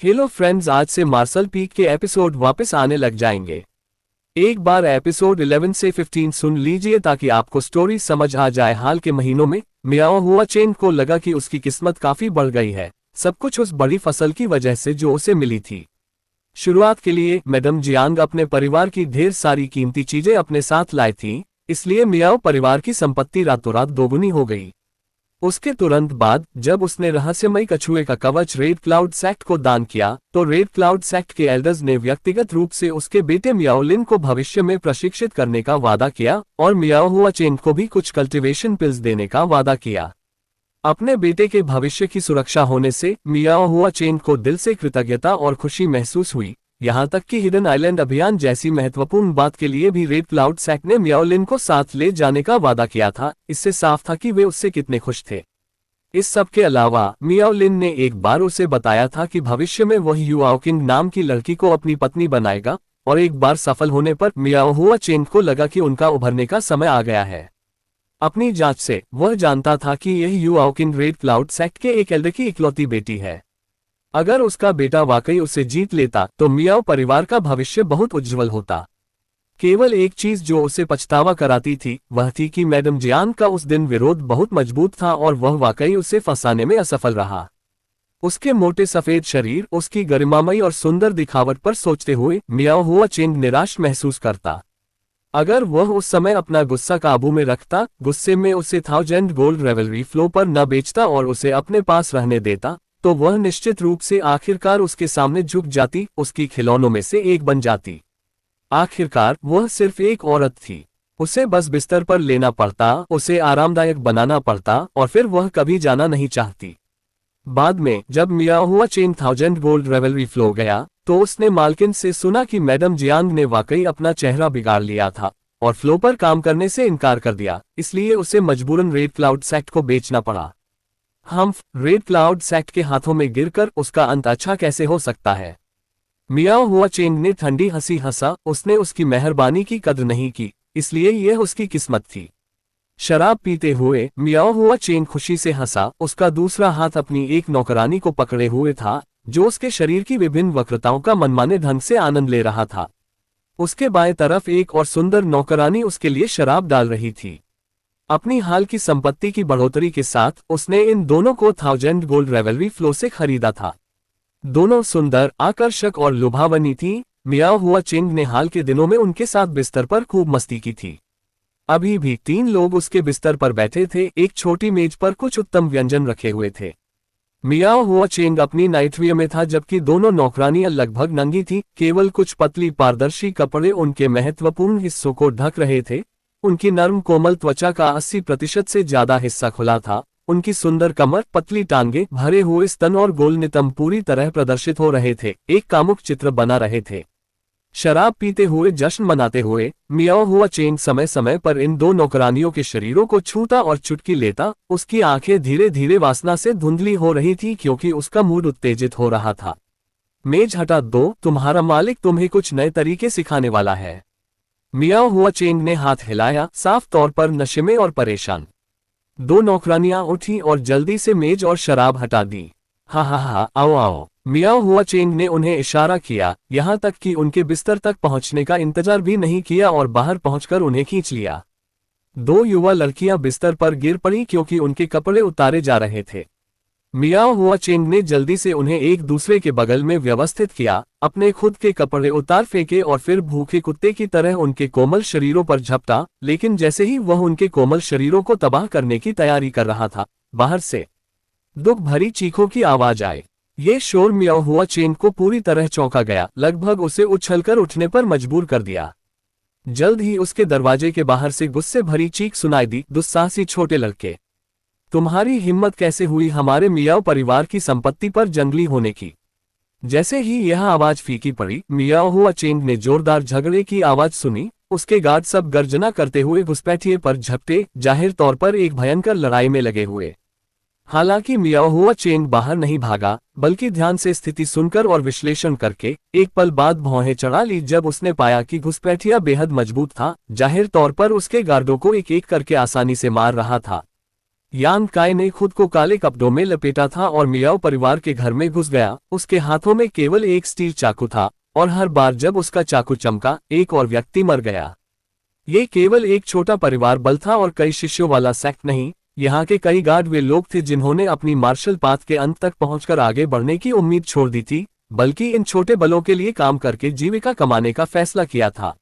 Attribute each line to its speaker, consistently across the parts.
Speaker 1: Hello friends, आज से martial peak के एपिसोड वापस आने लग जाएंगे। एक बार एपिसोड 11 से 15 सुन लीजिए ताकि आपको स्टोरी समझ आ जाए। हाल के महीनों में मियाओ हुआ चेन को लगा कि उसकी किस्मत काफी बढ़ गई है, सब कुछ उस बड़ी फसल की वजह से जो उसे मिली थी। शुरुआत के लिए मैडम जियांग अपने परिवार की ढेर सारी कीमती चीजें अपने साथ लाई थी, इसलिए मियाओ परिवार की संपत्ति रातों रात दोगुनी हो गई। उसके तुरंत बाद जब उसने रहस्यमयी कछुए का कवच रेड क्लाउड सेक्ट को दान किया, तो रेड क्लाउड सेक्ट के एल्डर्स ने व्यक्तिगत रूप से उसके बेटे मियाओ लिन को भविष्य में प्रशिक्षित करने का वादा किया और मियाओ हुआ चेन को भी कुछ कल्टीवेशन पिल्स देने का वादा किया। अपने बेटे के भविष्य की सुरक्षा होने से मियाओ हुआ चेन को दिल से कृतज्ञता और खुशी महसूस हुई। यहाँ तक कि हिडन आइलैंड अभियान जैसी महत्वपूर्ण बात के लिए भी रेड क्लाउड सेक्ट ने मियाओ लिन को साथ ले जाने का वादा किया था। इससे साफ था कि वे उससे कितने खुश थे। इस सब के अलावा मियाओ लिन ने एक बार उसे बताया था कि भविष्य में वह युआओकिंग नाम की लड़की को अपनी पत्नी बनाएगा, और एक बार सफल होने पर मियाओ हुआ चेन को लगा कि उनका उभरने का समय आ गया है। अपनी जांच से वह जानता था कि यह युआओकिंग रेड क्लाउड सेक्ट के एक एल्डर की इकलौती बेटी है। अगर उसका बेटा वाकई उसे जीत लेता तो मियाओ परिवार का भविष्य बहुत उज्जवल होता। केवल एक चीज जो उसे पछतावा कराती थी वह थी कि मैडम जियांग का उस दिन विरोध बहुत मजबूत था और वह वाकई उसे फंसाने में असफल रहा। उसके मोटे सफेद शरीर, उसकी गरिमामयी और सुंदर दिखावट पर सोचते हुए मियाओ हुआ चेंग निराश महसूस करता। अगर वह उस समय अपना गुस्सा काबू में रखता, गुस्से में उसे 1000 गोल्ड रेवलरी फ्लो पर न बेचता और उसे अपने पास रहने देता, तो वह निश्चित रूप से आखिरकार उसके सामने झुक जाती, उसकी खिलौनों में से एक बन जाती। आखिरकार वह सिर्फ एक औरत थी। उसे बस बिस्तर पर लेना पड़ता, उसे आरामदायक बनाना पड़ता और फिर वह कभी जाना नहीं चाहती। बाद में जब मियाओ हुआ चेन 1000 गोल्ड रेवलरी फ्लो गया तो उसने मालकिन से सुना कि मैडम जियांग ने वाकई अपना चेहरा बिगाड़ लिया था और फ्लो पर काम करने से इनकार कर दिया, इसलिए उसे मजबूरन रेड क्लाउड सेक्ट को बेचना पड़ा। रेड क्लाउड सेक्ट के हाथों में गिरकर उसका अंत अच्छा कैसे हो सकता है। मियाओ हुआ चेंग ने ठंडी हंसी हंसा। उसने उसकी मेहरबानी की कद्र नहीं की, इसलिए यह उसकी किस्मत थी। शराब पीते हुए मियाओ हुआ चेंग खुशी से हंसा। उसका दूसरा हाथ अपनी एक नौकरानी को पकड़े हुए था जो उसके शरीर की विभिन्न वक्रताओं का मनमाने ढंग से आनंद ले रहा था। उसके बाएं तरफ एक और सुंदर नौकरानी उसके लिए शराब डाल रही थी। अपनी हाल की संपत्ति की बढ़ोतरी के साथ उसने इन दोनों को 1000 गोल्ड रेवलरी फ्लो से खरीदा था। दोनों सुंदर, आकर्षक और लुभावनी थी। मियाओ हुआ चेंग ने हाल के दिनों में उनके साथ बिस्तर पर खूब मस्ती की थी। अभी भी 3 लोग उसके बिस्तर पर बैठे थे। एक छोटी मेज पर कुछ उत्तम व्यंजन रखे हुए थे। मियाओ हुआ चेंग अपनी नाइटवियर में था जबकि दोनों नौकरानियां लगभग नंगी थीं। केवल कुछ पतली पारदर्शी कपड़े उनके महत्वपूर्ण हिस्सों को ढक रहे थे। उनकी नर्म कोमल त्वचा का 80% से ज्यादा हिस्सा खुला था। उनकी सुंदर कमर, पतली टांगे, भरे हुए स्तन और गोल नितंब पूरी तरह प्रदर्शित हो रहे थे, एक कामुक चित्र बना रहे थे। शराब पीते हुए, जश्न मनाते हुए मियाओ हुआ चेंग समय समय पर इन दो नौकरानियों के शरीरों को छूता और चुटकी लेता। उसकी आंखें धीरे धीरे वासना से धुंधली हो रही थी क्योंकि उसका मूड उत्तेजित हो रहा था। मेज हटा दो, तुम्हारा मालिक तुम्हें कुछ नए तरीके सिखाने वाला है। मियाओ हुआ चेंग ने हाथ हिलाया, साफ तौर पर नशे में और परेशान। 2 नौकरानियां उठी और जल्दी से मेज और शराब हटा दी। हा, आओ आओ। मियाओ हुआ चेंग ने उन्हें इशारा किया, यहाँ तक कि उनके बिस्तर तक पहुंचने का इंतजार भी नहीं किया और बाहर पहुंचकर उन्हें खींच लिया। 2 युवा लड़कियां बिस्तर पर गिर पड़ी क्योंकि उनके कपड़े उतारे जा रहे थे। मियाओ हुआ चेंग ने जल्दी से उन्हें एक दूसरे के बगल में व्यवस्थित किया, अपने खुद के कपड़े उतार फेंके और फिर भूखे कुत्ते की तरह उनके कोमल शरीरों पर झपटा। लेकिन जैसे ही वह उनके कोमल शरीरों को तबाह करने की तैयारी कर रहा था, बाहर से दुख भरी चीखों की आवाज आए। ये शोर मियाओ हुआ चेंग को पूरी तरह चौंका गया, लगभग उसे उछलकर उठने पर मजबूर कर दिया। जल्द ही उसके दरवाजे के बाहर से गुस्से भरी चीख सुनाई दी, दुस्साहसी छोटे लड़के, तुम्हारी हिम्मत कैसे हुई हमारे मियाओ परिवार की संपत्ति पर जंगली होने की। जैसे ही यह आवाज फीकी पड़ी, मियाओ हुआ चेंग ने जोरदार झगड़े की आवाज सुनी। उसके गार्ड सब गर्जना करते हुए घुसपैठिए पर झपटे, जाहिर तौर पर एक भयंकर लड़ाई में लगे हुए। हालांकि मियाओ हुआ चेंग बाहर नहीं भागा, बल्कि ध्यान से स्थिति सुनकर और विश्लेषण करके एक पल बाद भौहें चढ़ा ली जब उसने पाया कि घुसपैठिया बेहद मजबूत था। जाहिर तौर पर उसके गार्डों को एक एक करके आसानी से मार रहा था। यान काय ने खुद को काले कपड़ों में लपेटा था और मियाओ परिवार के घर में घुस गया। उसके हाथों में केवल एक स्टील चाकू था और हर बार जब उसका चाकू चमका, एक और व्यक्ति मर गया। ये केवल एक छोटा परिवार बल था और कई शिष्यों वाला सेक्ट नहीं। यहाँ के कई गार्ड वे लोग थे जिन्होंने अपनी मार्शल पाथ के अंत तक पहुंचकर आगे बढ़ने की उम्मीद छोड़ दी थी, बल्कि इन छोटे बलों के लिए काम करके जीविका कमाने का फैसला किया था।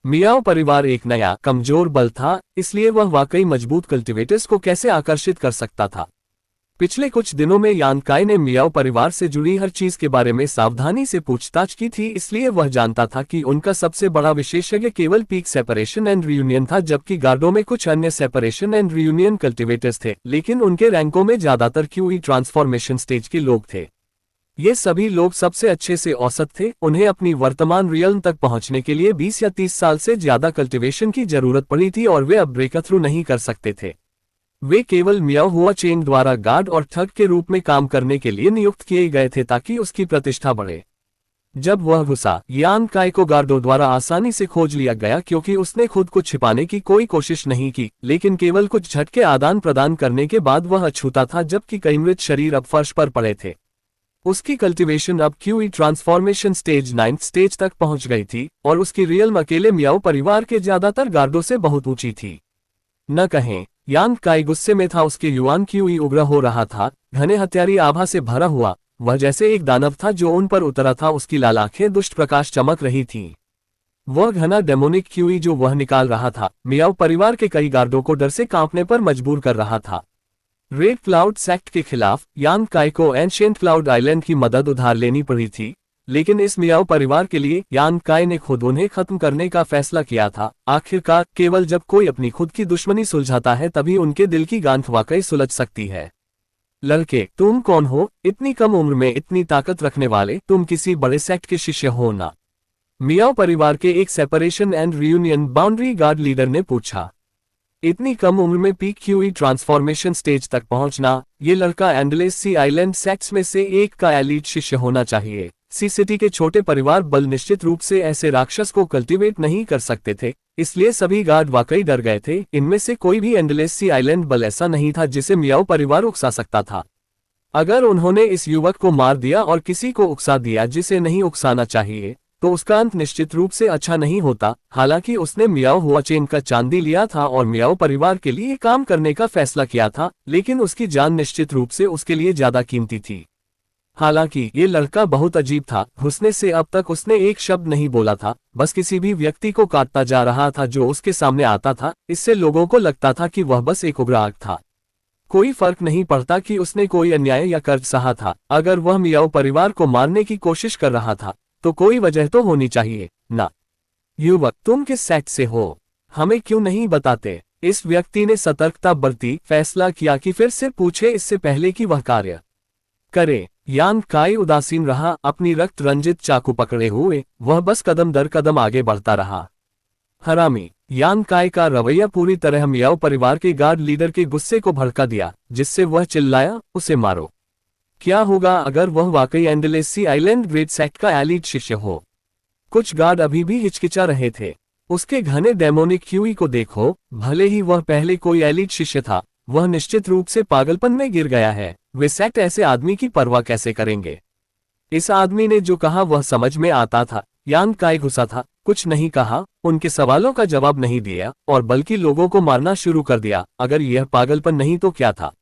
Speaker 1: मियाओ परिवार एक नया कमजोर बल था, इसलिए वह वाकई मजबूत कल्टिवेटर्स को कैसे आकर्षित कर सकता था। पिछले कुछ दिनों में यान काय ने मियाओ परिवार से जुड़ी हर चीज के बारे में सावधानी से पूछताछ की थी, इसलिए वह जानता था कि उनका सबसे बड़ा विशेषज्ञ केवल पीक सेपरेशन एंड रियूनियन था, जबकि गार्डों में कुछ अन्य सेपरेशन एंड रियूनियन कल्टिवेटर्स थे, लेकिन उनके रैंकों में ज्यादातर क्यूई ट्रांसफॉर्मेशन स्टेज के लोग थे। ये सभी लोग सबसे अच्छे से औसत थे। उन्हें अपनी वर्तमान रियल्म तक पहुंचने के लिए 20 या 30 साल से ज्यादा कल्टिवेशन की जरूरत पड़ी थी और वे अब ब्रेक थ्रू नहीं कर सकते थे। वे केवल मियाओ हुआ चेंग द्वारा गार्ड और ठग के रूप में काम करने के लिए नियुक्त किए गए थे ताकि उसकी प्रतिष्ठा बढ़े। जब वह घुसा, यान काय को गार्डों द्वारा आसानी से खोज लिया गया क्योंकि उसने खुद को छिपाने की कोई कोशिश नहीं की, लेकिन केवल कुछ झटके आदान प्रदान करने के बाद वह अछूता था, जबकि कई मृत शरीर अब फर्श पर पड़े थे। उसकी कल्टीवेशन अब QE transformation stage 9th stage तक पहुंच गई थी और उसकी रियल्म अकेले मियाओ परिवार के ज्यादातर गार्डों से बहुत ऊंची थी। न कहें, यान काय गुस्से में था। उसके युआन क्यूई उग्र हो रहा था, घने हत्यारी आभा से भरा हुआ। वह जैसे एक दानव था जो उन पर उतरा था। उसकी लाल आंखें दुष्ट प्रकाश चमक रही थीं। वह घना डेमोनिक क्यूई जो वह निकाल रहा था, मियाओ परिवार के कई गार्डों को डर से कांपने पर मजबूर कर रहा था। रेड क्लाउड सेक्ट के खिलाफ यान काय को एंशिएंट क्लाउड आइलैंड की मदद उधार लेनी पड़ी थी, लेकिन इस मियाओ परिवार के लिए यान काय ने खुद उन्हें खत्म करने का फैसला किया था। आखिरकार केवल जब कोई अपनी खुद की दुश्मनी सुलझाता है तभी उनके दिल की गांठ वाकई सुलझ सकती है। लड़के, तुम कौन हो? इतनी कम उम्र में इतनी ताकत रखने वाले? तुम किसी बड़े सेक्ट के शिष्य हो ना? मियाओ परिवार के एक separation and reunion boundary guard leader ने पूछा। इतनी कम उम्र में पीक क्यूई ट्रांसफॉर्मेशन स्टेज तक पहुंचना, ये लड़का एंडलेस सी आइलैंड सेक्ट्स में से एक का एलीट शिष्य होना चाहिए। सी सिटी के छोटे परिवार बल निश्चित रूप से ऐसे राक्षस को कल्टीवेट नहीं कर सकते थे, इसलिए सभी गार्ड वाकई डर गए थे। इनमें से कोई भी एंडलेस सी आइलैंड बल ऐसा नहीं था जिसे मियाओ परिवार उकसा सकता था। अगर उन्होंने इस युवक को मार दिया और किसी को उकसा दिया जिसे नहीं उकसाना चाहिए, तो उसका अंत निश्चित रूप से अच्छा नहीं होता। हालांकि उसने मियाओ हुआ चेन का चांदी लिया था और मियाओ परिवार के लिए काम करने का फैसला किया था, लेकिन उसकी जान निश्चित रूप से उसके लिए ज्यादा कीमती थी। हालांकि ये लड़का बहुत अजीब था। घुसने से अब तक उसने एक शब्द नहीं बोला था, बस किसी भी व्यक्ति को काटता जा रहा था जो उसके सामने आता था। इससे लोगों को लगता था कि वह बस एक उग्र आग था। कोई फर्क नहीं पड़ता कि उसने कोई अन्याय या कर्ज सहा था। अगर वह मियाओ परिवार को मारने की कोशिश कर रहा था तो कोई वजह तो होनी चाहिए ना? युवक, तुम किस सेक्ट से हो? हमें क्यों नहीं बताते? इस व्यक्ति ने सतर्कता बरती, फैसला किया कि फिर से पूछे इससे पहले कि वह कार्य करे। यान काय उदासीन रहा, अपनी रक्त रंजित चाकू पकड़े हुए वह बस कदम दर कदम आगे बढ़ता रहा। हरामी। यान काय का रवैया पूरी तरह मियाओ परिवार के गार्ड लीडर के गुस्से को भड़का दिया, जिससे वह चिल्लाया, उसे मारो। क्या होगा अगर वह वाकई एंडलेस सी आइलैंड ग्रेट सेक्ट का एलीट शिष्य हो? कुछ गार्ड अभी भी हिचकिचा रहे थे। उसके घने डेमोनिक क्यूई को देखो, भले ही वह पहले कोई एलीट शिष्य था, वह निश्चित रूप से पागलपन में गिर गया है। वे सेक्ट ऐसे आदमी की परवाह कैसे करेंगे? इस आदमी ने जो कहा वह समझ में आता था। यान काय गुस्सा था, कुछ नहीं कहा, उनके सवालों का जवाब नहीं दिया और बल्कि लोगों को मारना शुरू कर दिया। अगर यह पागलपन नहीं तो क्या था?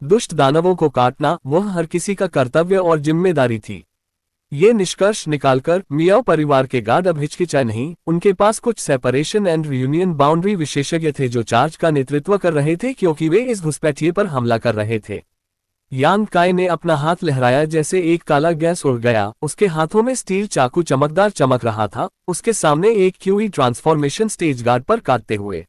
Speaker 1: दुष्ट दानवों को काटना वह हर किसी का कर्तव्य और जिम्मेदारी थी। ये निष्कर्ष निकालकर मियाओ परिवार के गार्ड अब हिचकिचाए नहीं। उनके पास कुछ सेपरेशन एंड रियूनियन बाउंड्री विशेषज्ञ थे जो चार्ज का नेतृत्व कर रहे थे क्योंकि वे इस घुसपैठिए पर हमला कर रहे थे। यान काय ने अपना हाथ लहराया जैसे एक काला गैस उड़ गया। उसके हाथों में स्टील चाकू चमकदार चमक रहा था, उसके सामने एक क्यूई ट्रांसफॉर्मेशन स्टेज गार्ड पर काटते हुए।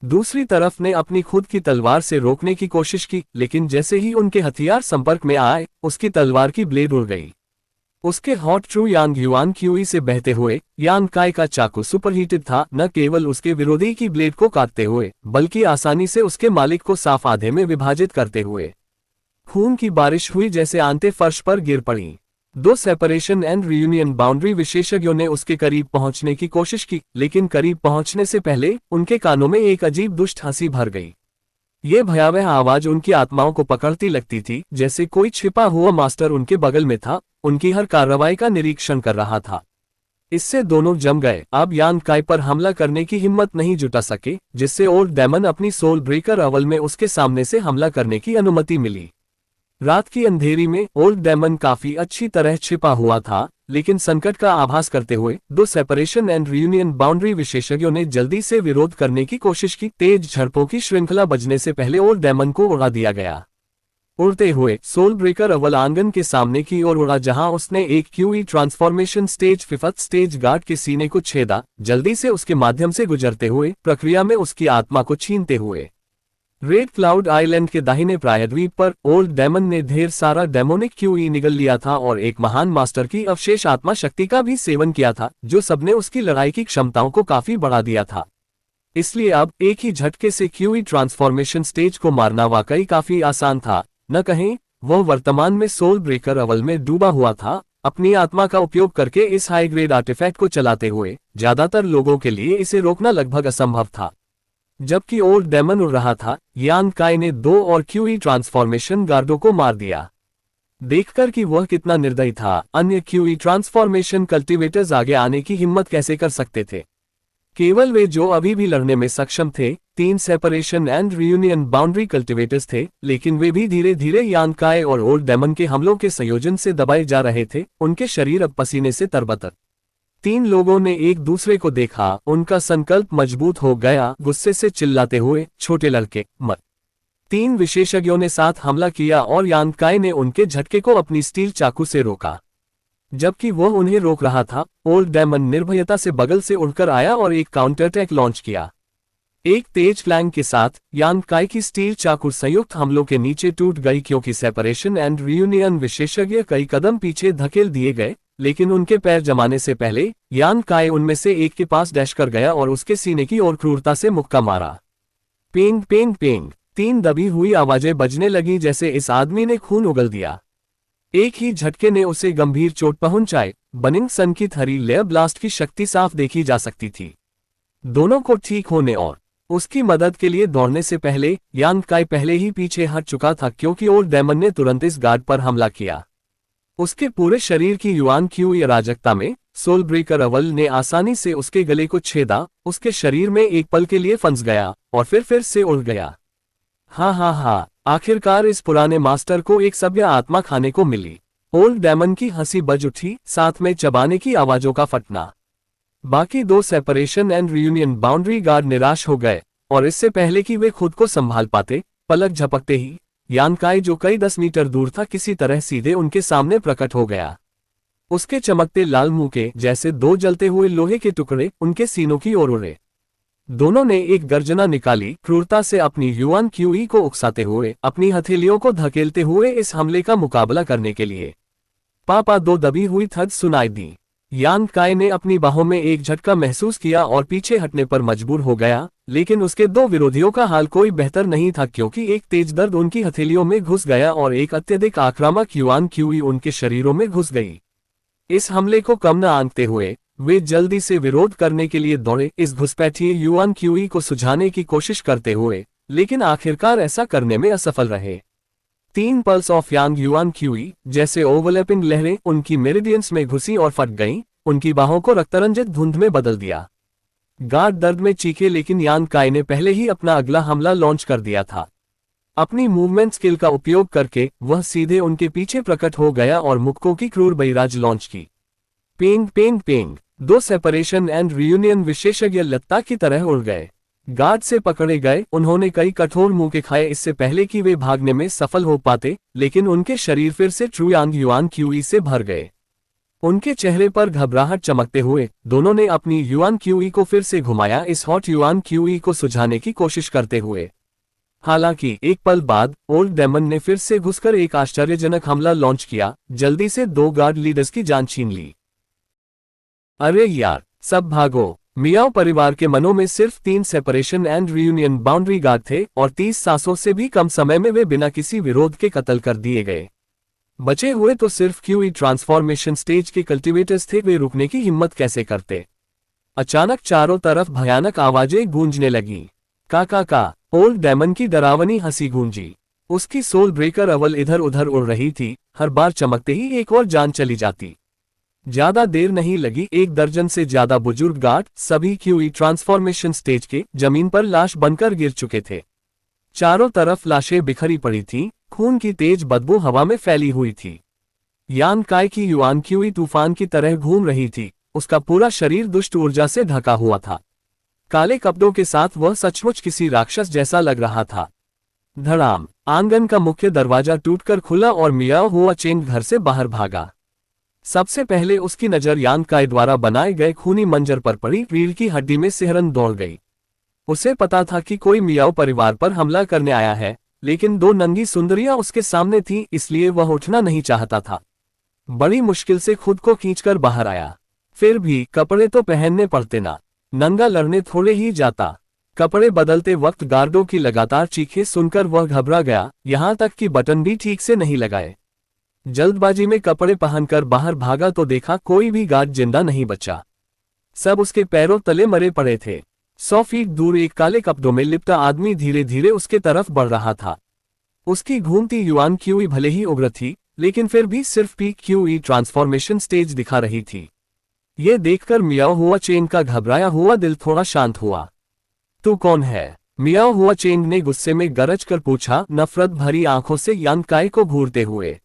Speaker 1: दूसरी तरफ ने अपनी खुद की तलवार से रोकने की कोशिश की, लेकिन जैसे ही उनके हथियार संपर्क में आए, उसकी तलवार की ब्लेड उड़ गई। उसके हॉट ट्रू यांग युआन क्यूई से बहते हुए यान काय का चाकू सुपरहीटेड था, न केवल उसके विरोधी की ब्लेड को काटते हुए, बल्कि आसानी से उसके मालिक को साफ आधे में विभाजित करते हुए। खून की बारिश हुई जैसे आंतें फर्श पर गिर पड़ी। दो सेपरेशन एंड रियूनियन बाउंड्री विशेषज्ञों ने उसके करीब पहुंचने की कोशिश की, लेकिन करीब पहुंचने से पहले उनके कानों में एक अजीब दुष्ट हंसी भर गई। ये भयावह आवाज उनकी आत्माओं को पकड़ती लगती थी, जैसे कोई छिपा हुआ मास्टर उनके बगल में था, उनकी हर कार्रवाई का निरीक्षण कर रहा था। इससे दोनों जम गए। अब यान काय पर हमला करने की हिम्मत नहीं जुटा सके, जिससे ओल्ड डेमन अपनी सोल ब्रेकर अवल में उसके सामने से हमला करने की अनुमति मिली। रात की अंधेरी में ओल्ड डेमन काफी अच्छी तरह छिपा हुआ था, लेकिन संकट का आभास करते हुए दो सेपरेशन एंड रियूनियन बाउंड्री विशेषज्ञों ने जल्दी से विरोध करने की कोशिश की। तेज झड़पों की श्रृंखला बजने से पहले ओल्ड डेमन को उड़ा दिया गया। उड़ते हुए सोल ब्रेकर अव्वल आंगन के सामने की ओर उड़ा, जहां उसने एक QE transformation stage fifth stage guard के सीने को छेदा, जल्दी से उसके माध्यम से गुजरते हुए, प्रक्रिया में उसकी आत्मा को छीनते हुए। रेड क्लाउड आइलैंड के दाहिने प्रायद्वीप पर ओल्ड डेमन ने ढेर सारा डेमोनिक क्यूई निगल लिया था और एक महान मास्टर की अवशेष आत्मा शक्ति का भी सेवन किया था, जो सबने उसकी लड़ाई की क्षमताओं को काफी बढ़ा दिया था। इसलिए अब एक ही झटके से क्यूई ट्रांसफॉर्मेशन स्टेज को मारना वाकई काफी आसान था। न कहें वह वर्तमान में सोल ब्रेकर अवल में डूबा हुआ था, अपनी आत्मा का उपयोग करके इस हाई ग्रेड आर्टिफैक्ट को चलाते हुए। ज्यादातर लोगों के लिए इसे रोकना लगभग असंभव था। जबकि ओल्ड डेमन उड़ रहा था, यान काय ने दो और क्यूई ट्रांसफॉर्मेशन गार्डों को मार दिया। देखकर कि वह कितना निर्दयी था, अन्य क्यूई ट्रांसफॉर्मेशन कल्टीवेटर्स आगे आने की हिम्मत कैसे कर सकते थे। केवल वे जो अभी भी लड़ने में सक्षम थे, 3 separation and reunion boundary cultivators थे, लेकिन वे भी धीरे धीरे यान काय और ओल्ड डेमन के हमलों के संयोजन से दबाए जा रहे थे। उनके शरीर अब पसीने से तरबतर। 3 लोगों ने एक दूसरे को देखा, उनका संकल्प मजबूत हो गया। गुस्से से चिल्लाते हुए, छोटे लड़के मत। 3 विशेषज्ञों ने साथ हमला किया और यान काय ने उनके झटके को अपनी स्टील चाकू से रोका। जबकि वह उन्हें रोक रहा था, ओल्ड डेमन निर्भयता से बगल से उड़कर आया और एक काउंटर अटैक लॉन्च किया। एक तेज फ्लैंग के साथ यान काय की स्टील चाकू संयुक्त हमलों के नीचे टूट गई, क्योंकि सेपरेशन एंड रियूनियन विशेषज्ञ कई कदम पीछे धकेल दिए गए। लेकिन उनके पैर जमाने से पहले यान काय उनमें से एक के पास डैश कर गया और उसके सीने की ओर क्रूरता से मुक्का मारा। पेंग पेंग पेंग 3 दबी हुई आवाजें बजने लगी, जैसे इस आदमी ने खून उगल दिया। एक ही झटके ने उसे गंभीर चोट पहुंचाई। बनिंग सन की थरी लेयर ब्लास्ट की शक्ति साफ देखी जा सकती थी। दोनों को ठीक होने और उसकी मदद के लिए दौड़ने से पहले यान काय पहले ही पीछे हट चुका था, क्योंकि ओल्ड डेमन ने तुरंत इस गार्ड पर हमला किया। उसके पूरे शरीर की युआन क्यूई अराजकता में सोल ब्रेकर अवल ने आसानी से उसके गले को छेदा। उसके शरीर में एक पल के लिए फंस गया और फिर से उड़ गया। हाँ, आखिरकार इस पुराने मास्टर को एक सभ्य आत्मा खाने को मिली। ओल्ड डेमन की हंसी बज उठी, साथ में चबाने की आवाजों का फटना। बाकी 2 separation and reunion boundary guard निराश हो गए, और इससे पहले कि वे खुद को संभाल पाते, पलक झपकते ही यान काय, जो कई 10 मीटर दूर था, किसी तरह सीधे उनके सामने प्रकट हो गया। उसके चमकते लाल मुंह के जैसे 2 जलते हुए लोहे के टुकड़े उनके सीनों की ओर उड़े। दोनों ने एक गर्जना निकाली, क्रूरता से अपनी युआन क्यूई को उकसाते हुए, अपनी हथेलियों को धकेलते हुए इस हमले का मुकाबला करने के लिए। पापा 2 दबी हुई थड सुनाई दी। यान काय ने अपनी बाहों में एक झटका महसूस किया और पीछे हटने पर मजबूर हो गया, लेकिन उसके 2 विरोधियों का हाल कोई बेहतर नहीं था, क्योंकि एक तेज दर्द उनकी हथेलियों में घुस गया और एक अत्यधिक आक्रामक युआन क्यूई उनके शरीरों में घुस गई। इस हमले को कम न आंकते हुए वे जल्दी से विरोध करने के लिए दौड़े, इस घुसपैठिए युआन क्यूई को सुझाने की कोशिश करते हुए, लेकिन आखिरकार ऐसा करने में असफल रहे। 3 pulse of Yang yuan QE जैसे ओवरलैपिंग लहरें उनकी मेरिडियंस में घुसी और फट गईं, उनकी बाहों को रक्तरंजित धुंध में बदल दिया। गार्ड दर्द में चीखे, लेकिन यान काय ने पहले ही अपना अगला हमला लॉन्च कर दिया था। अपनी मूवमेंट स्किल का उपयोग करके वह सीधे उनके पीछे प्रकट हो गया और मुक्कों की क्रूर बहिराज लॉन्च की। पेंग पेंग पेंग 2 सेपरेशन एंड रियूनियन विशेषज्ञ लत्ता की तरह उड़ गए। गार्ड से पकड़े गए। उन्होंने कई कठोर मुंह के खाए इससे पहले कि वे भागने में सफल हो पाते, लेकिन उनके शरीर फिर से ट्रू यांग युआन क्यूई से भर गए। उनके चेहरे पर घबराहट चमकते हुए दोनों ने अपनी युआन क्यूई को फिर से घुमाया, इस हॉट युआन क्यूई को सुझाने की कोशिश करते हुए। हालांकि एक पल बाद ओल्ड डेमन ने फिर से घुसकर एक आश्चर्यजनक हमला लॉन्च किया, जल्दी से 2 गार्ड लीडर्स की जान छीन ली। अरे यार, सब भागो। मियाओ परिवार के मनों में सिर्फ 3 separation and reunion boundary guard थे और 30 सांसों से भी कम समय में वे बिना किसी विरोध के कत्ल कर दिए गए। बचे हुए तो सिर्फ क्यूई ट्रांसफॉर्मेशन स्टेज के कल्टीवेटर्स थे। वे रुकने की हिम्मत कैसे करते। अचानक चारों तरफ भयानक आवाजें गूंजने लगीं। का ओल्ड डेमन की डरावनी हंसी गूंजी। उसकी सोल ब्रेकर अवल इधर उधर उड़ रही थी, हर बार चमकते ही एक और जान चली जाती। ज्यादा देर नहीं लगी, 1 दर्जन से ज्यादा बुजुर्ग गार्ड, सभी क्यूई ट्रांसफॉर्मेशन स्टेज के, जमीन पर लाश बनकर गिर चुके थे। चारों तरफ लाशें बिखरी पड़ी थीं, खून की तेज बदबू हवा में फैली हुई थी। यान काय की युआन क्यूई तूफान की तरह घूम रही थी, उसका पूरा शरीर दुष्ट ऊर्जा से ढका हुआ था। काले कपड़ों के साथ वह सचमुच किसी राक्षस जैसा लग रहा था। धड़ाम, आंगन का मुख्य दरवाजा टूटकर खुला और मियाओ हुआ चेंग घर से बाहर भागा। सबसे पहले उसकी नजर यान काय द्वारा बनाए गए खूनी मंजर पर पड़ी। रीढ़ की हड्डी में सिहरन दौड़ गई। उसे पता था कि कोई मियाओ परिवार पर हमला करने आया है, लेकिन 2 नंगी सुंदरियां उसके सामने थीं, इसलिए वह उठना नहीं चाहता था। बड़ी मुश्किल से खुद को खींचकर बाहर आया। फिर भी कपड़े तो पहनने पड़ते ना, नंगा लड़ने थोड़े ही जाता। कपड़े बदलते वक्त गार्डों की लगातार चीखें सुनकर वह घबरा गया, यहां तक कि बटन भी ठीक से नहीं लगाए। जल्दबाजी में कपड़े पहनकर बाहर भागा तो देखा कोई भी गार्ड जिंदा नहीं बचा। सब उसके पैरों तले मरे पड़े थे। 100 फीट दूर एक काले कपड़ों में लिपटा आदमी धीरे धीरे उसके तरफ बढ़ रहा था। उसकी घूमती युआन क्यूई भले ही उग्र थी, लेकिन फिर भी सिर्फ पीक क्यूई ट्रांसफॉर्मेशन स्टेज दिखा रही थी। ये देखकर मियाओ हुआ चेंग का घबराया हुआ दिल थोड़ा शांत हुआ। तू कौन है? मियाओ हुआ चेंग ने गुस्से में गरज कर पूछा, नफरत भरी आंखों से यान काय को घूरते हुए।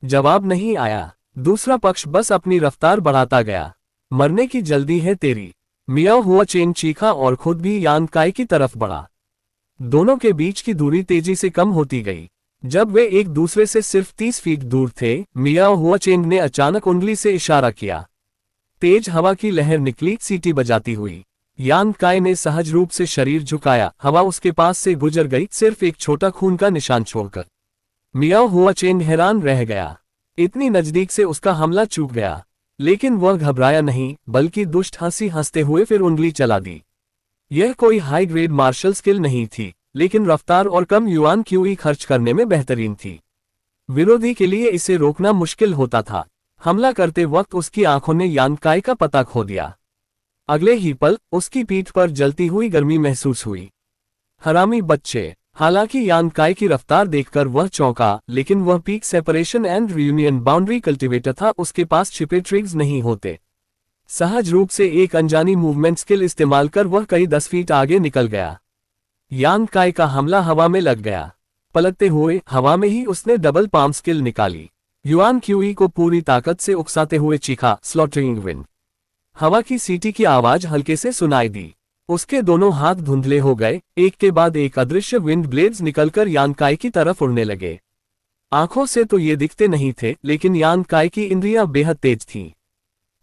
Speaker 1: जवाब नहीं आया। दूसरा पक्ष बस अपनी रफ्तार बढ़ाता गया। मरने की जल्दी है तेरी? मियाओ हुआ चेंग चीखा और खुद भी यान काय की तरफ बढ़ा। दोनों के बीच की दूरी तेजी से कम होती गई। जब वे एक दूसरे से सिर्फ 30 फीट दूर थे, मियाओ हुआ चेंग ने अचानक उंगली से इशारा किया। तेज हवा की लहर निकली, सीटी बजाती हुई। यान काय ने सहज रूप से शरीर झुकाया, हवा उसके पास से गुजर गई, सिर्फ एक छोटा खून का निशान छोड़कर। मियाओ हुआ चेंग हैरान रह गया। इतनी नजदीक से उसका हमला चूक गया, लेकिन वह घबराया नहीं, बल्कि दुष्ट हंसी हंसते हुए फिर उंगली चला दी। यह कोई हाई ग्रेड मार्शल स्किल नहीं थी, लेकिन रफ्तार और कम युआन क्यूई खर्च करने में बेहतरीन थी। विरोधी के लिए इसे रोकना मुश्किल होता था। हमला करते वक्त उसकी आंखों ने यान काय का पता खो दिया। अगले ही पल उसकी पीठ पर जलती हुई गर्मी महसूस हुई। हरामी बच्चे! हालांकि यान काय की रफ्तार देखकर वह चौंका, लेकिन वह peak separation and reunion boundary cultivator था, उसके पास छिपे ट्रिग्स नहीं होते। सहज रूप से एक अनजानी मूवमेंट स्किल इस्तेमाल कर वह कई 10 फीट आगे निकल गया। यान काय का हमला हवा में लग गया। पलटते हुए हवा में ही उसने डबल पाम स्किल निकाली। युआन क्यूई को पूरी ताकत से उकसाते हुए चीखा, स्लॉटरिंग विंड। हवा की सीटी की आवाज हल्के से सुनाई दी। उसके दोनों हाथ धुंधले हो गए, एक के बाद एक अदृश्य विंड ब्लेड्स निकलकर यान काय की तरफ उड़ने लगे। आंखों से तो ये दिखते नहीं थे, लेकिन यान काय की इंद्रियां बेहद तेज थीं।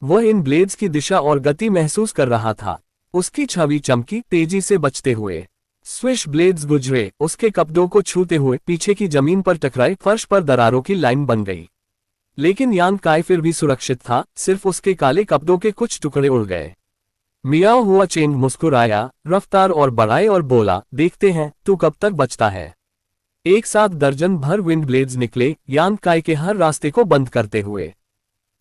Speaker 1: वह इन ब्लेड्स की दिशा और गति महसूस कर रहा था। उसकी छवि चमकी, तेजी से बचते हुए। स्विश ब्लेड्स गुजरे, उसके कपड़ों को छूते हुए पीछे की जमीन पर टकराए, फर्श पर दरारों की लाइन बन गई। लेकिन यान काय फिर भी सुरक्षित था, सिर्फ उसके काले कपड़ों के कुछ टुकड़े उड़ गए। मियाओ हुआ चेंग मुस्कुराया, रफ्तार और बढ़ाए और बोला, देखते हैं तू कब तक बचता है। एक साथ दर्जन भर विंड ब्लेड्स निकले, यान काय के हर रास्ते को बंद करते हुए।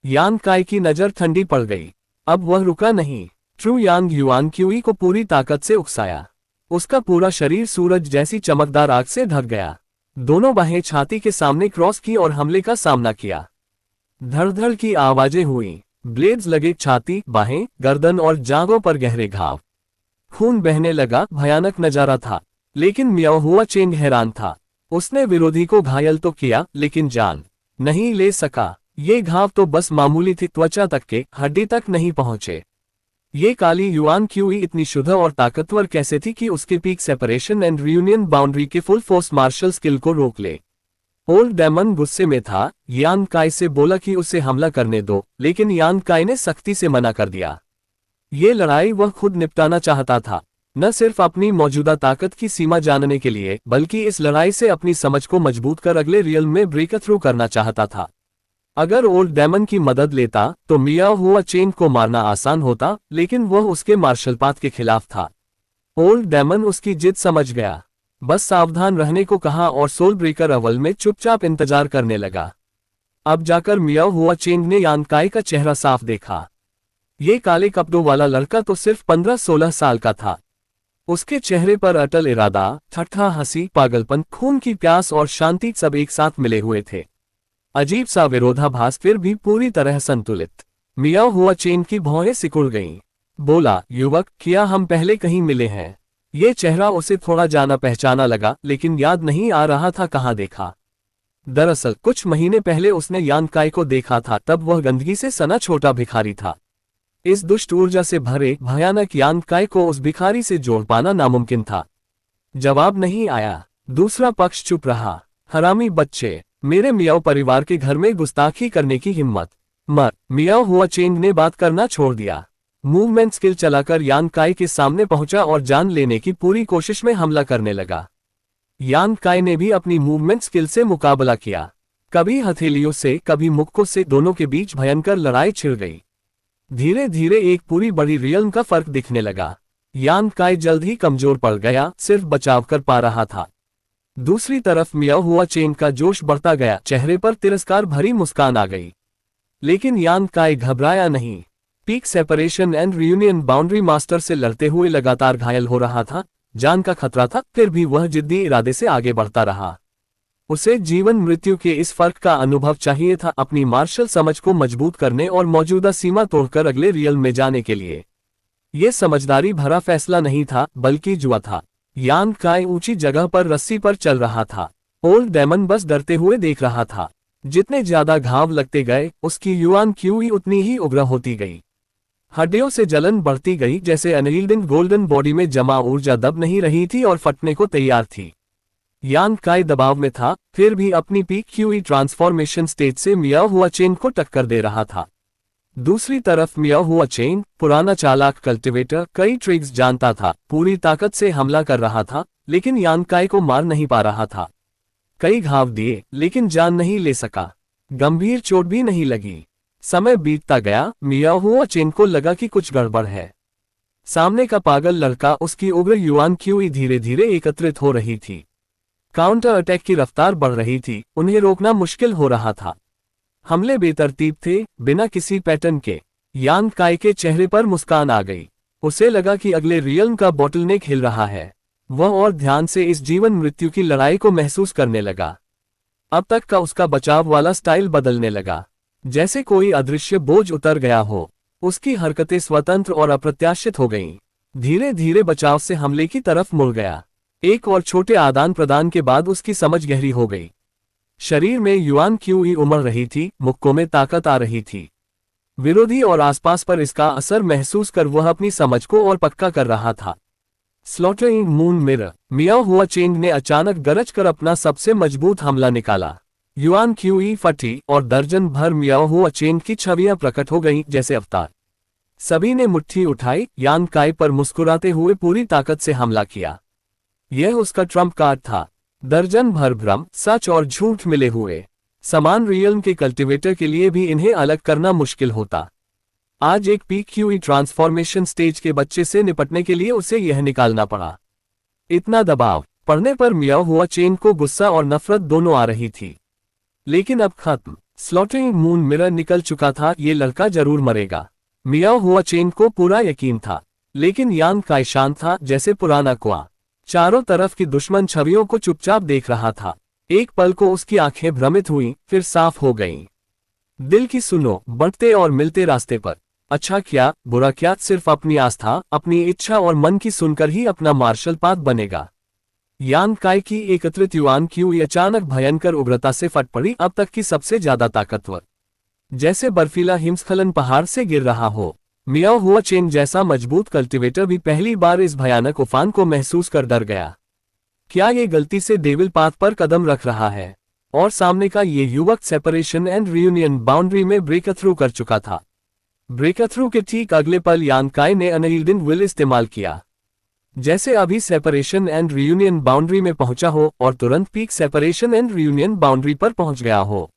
Speaker 1: यान काय की नजर ठंडी पड़ गई। अब वह रुका नहीं। ट्रू यांग युआन क्यूई को पूरी ताकत से उकसाया। उसका पूरा शरीर सूरज जैसी चमकदार आग से ढक गया। दोनों बाहें छाती के सामने क्रॉस की और हमले का सामना किया। धड़-धड़ की आवाजें हुई। ब्लेड्स लगे छाती, बाहें, गर्दन और जांघों पर गहरे घाव। खून बहने लगा, भयानक नजारा था। लेकिन मियाओ हुआ चेंग हैरान था। उसने विरोधी को घायल तो किया, लेकिन जान नहीं ले सका। ये घाव तो बस मामूली थी, त्वचा तक के, हड्डी तक नहीं पहुंचे। ये काली युआन क्यूई इतनी शुद्ध और ताकतवर कैसे थी कि उसके peak separation and reunion boundary के फुल फोर्स मार्शल स्किल को रोक ले। ओल्ड डेमन गुस्से में था। यान काय से बोला कि उसे हमला करने दो, लेकिन यान काय ने सख्ती से मना कर दिया। ये लड़ाई वह खुद निपटाना चाहता था, न सिर्फ अपनी मौजूदा ताकत की सीमा जानने के लिए, बल्कि इस लड़ाई से अपनी समझ को मजबूत कर अगले रियल में ब्रेक थ्रू करना चाहता था। अगर ओल्ड डेमन की मदद लेता तो मियाओ हुआ चेंग को मारना आसान होता, लेकिन वह उसके मार्शल पाथ के खिलाफ था। ओल्ड डेमन उसकी जिद समझ गया, बस सावधान रहने को कहा और सोल ब्रेकर अवल में चुपचाप इंतजार करने लगा। अब जाकर मियाओ हुआ चेंग ने यान काय का चेहरा साफ देखा। ये काले कपड़ों वाला लड़का तो सिर्फ 15-16 साल का था। उसके चेहरे पर अटल इरादा, ठट्ठा हंसी, पागलपन, खून की प्यास और शांति सब एक साथ मिले हुए थे। अजीब सा विरोधाभास, फिर भी पूरी तरह संतुलित। मियाओ हुआ चेन की भौहें सिकुड़ गईं। बोला, युवक, क्या हम पहले कहीं मिले हैं? ये चेहरा उसे थोड़ा जाना पहचाना लगा, लेकिन याद नहीं आ रहा था कहाँ देखा। दरअसल कुछ महीने पहले उसने यान काय को देखा था, तब वह गंदगी से सना छोटा भिखारी था। इस दुष्ट ऊर्जा से भरे भयानक यान काय को उस भिखारी से जोड़ पाना नामुमकिन था। जवाब नहीं आया। दूसरा पक्ष चुप रहा। हरामी बच्चे, मेरे मियाओ परिवार के घर में गुस्ताखी करने की हिम्मत। मियाओ हुआ चेंग ने बात करना छोड़ दिया। मूवमेंट स्किल चलाकर यान काय के सामने पहुंचा और जान लेने की पूरी कोशिश में हमला करने लगा। यान काय ने भी अपनी मूवमेंट स्किल से मुकाबला किया। कभी हथेलियों से, कभी मुक्कों से, दोनों के बीच भयंकर लड़ाई छिड़ गई। धीरे धीरे एक पूरी बड़ी रियल्म का फर्क दिखने लगा। यान काय जल्द ही कमजोर पड़ गया, सिर्फ बचाव कर पा रहा था। दूसरी तरफ मियाओ हुआ चेन का जोश बढ़ता गया, चेहरे पर तिरस्कार भरी मुस्कान आ गई। लेकिन यान काय घबराया नहीं। Peak separation and reunion boundary master से लड़ते हुए लगातार घायल हो रहा था, जान का खतरा था, फिर भी वह जिद्दी इरादे से आगे बढ़ता रहा। उसे जीवन मृत्यु के इस फर्क का अनुभव चाहिए था, अपनी मार्शल समझ को मजबूत करने और मौजूदा सीमा तोड़कर अगले रियल में जाने के लिए। यह समझदारी भरा फैसला नहीं था, बल्कि जुआ था। यान काय ऊंची जगह पर रस्सी पर चल रहा था। ओल्ड डेमन बस डरते हुए देख रहा था। जितने ज्यादा घाव लगते गए, उसकी युआन क्यूई उतनी ही उग्र होती गई। हड्डियों से जलन बढ़ती गई, जैसे अनहील्ड गोल्डन बॉडी में जमा ऊर्जा दब नहीं रही थी और फटने को तैयार थी। यान काय दबाव में था, फिर भी अपनी पीक क्यूई ट्रांसफॉर्मेशन स्टेज से मियाओ हुआ चेन को टक्कर दे रहा था। दूसरी तरफ मियाओ हुआ चेन, पुराना चालाक कल्टिवेटर, कई ट्रिक्स जानता था, पूरी ताकत से हमला कर रहा था, लेकिन यान काय को मार नहीं पा रहा था। कई घाव दिए, लेकिन जान नहीं ले सका। गंभीर चोट भी नहीं लगी। समय बीतता गया, मियाओ हुआ चेन को लगा कि कुछ गड़बड़ है। सामने का पागल लड़का, उसकी उग्र युआन क्यूई धीरे धीरे एकत्रित हो रही थी। काउंटर अटैक की रफ्तार बढ़ रही थी, उन्हें रोकना मुश्किल हो रहा था। हमले बेतरतीब थे, बिना किसी पैटर्न के। यान काय के चेहरे पर मुस्कान आ गई। उसे लगा कि अगले रियल्म का बॉटलनेक हिल रहा है। वह और ध्यान से इस जीवन मृत्यु की लड़ाई को महसूस करने लगा। अब तक का उसका बचाव वाला स्टाइल बदलने लगा, जैसे कोई अदृश्य बोझ उतर गया हो। उसकी हरकतें स्वतंत्र और अप्रत्याशित हो गईं। धीरे धीरे बचाव से हमले की तरफ मुड़ गया। एक और छोटे आदान प्रदान के बाद उसकी समझ गहरी हो गई। शरीर में युआन क्यूई उमड़ रही थी, मुक्कों में ताकत आ रही थी। विरोधी और आसपास पर इसका असर महसूस कर वह अपनी समझ को और पक्का कर रहा था। Slaughtering moon mirror. मियाओ हुआ चेंग ने अचानक गरज कर अपना सबसे मजबूत हमला निकाला। युआन क्यूई फटी और दर्जन भर मियाओ हुआ चेंग की छवियां प्रकट हो गईं, जैसे अवतार। सभी ने मुट्ठी उठाई, यान काय पर मुस्कुराते हुए पूरी ताकत से हमला किया। यह उसका ट्रम्प कार्ड था। दर्जन भर भ्रम, सच और झूठ मिले हुए। समान रियल्म के कल्टिवेटर के लिए भी इन्हें अलग करना मुश्किल होता। आज एक पीक क्यूई ट्रांसफॉर्मेशन स्टेज के बच्चे से निपटने के लिए उसे यह निकालना पड़ा। इतना दबाव पड़ने पर मियाओ हुआ चेन को गुस्सा और नफरत दोनों आ रही थी। लेकिन अब खत्म। स्लॉटरिंग मून मिरर निकल चुका था, ये लड़का जरूर मरेगा। मियाओ हुआ चेन को पूरा यकीन था। लेकिन यान काय शांत था, जैसे पुराना कुआं। चारों तरफ की दुश्मन छवियों को चुपचाप देख रहा था। एक पल को उसकी आंखें भ्रमित हुईं, फिर साफ हो गईं। दिल की सुनो, बढ़ते और मिलते रास्ते पर। अच्छा क्या, बुरा क्या, सिर्फ अपनी आस्था, अपनी इच्छा और मन की सुनकर ही अपना मार्शल पाथ बनेगा। यान काय की एकत्रित युआन क्यूई अचानक भयंकर उग्रता से फट पड़ी, अब तक की सबसे ज्यादा ताकतवर। जैसे बर्फीला हिमस्खलन पहाड़ से गिर रहा हो। मियाओ हुआ चेन जैसा मजबूत कल्टिवेटर भी पहली बार इस भयानक उफान को महसूस कर डर गया। क्या ये गलती से डेविल पाथ पर कदम रख रहा है? और सामने का ये युवक सेपरेशन एंड रियूनियन बाउंड्री में ब्रेक थ्रू कर चुका था। ब्रेक थ्रू के ठीक अगले पल यान काय ने अनहील्ड विल इस्तेमाल किया। जैसे अभी सेपरेशन एंड रियूनियन बाउंड्री में पहुंचा हो और तुरंत peak separation and reunion boundary पर पहुंच गया हो।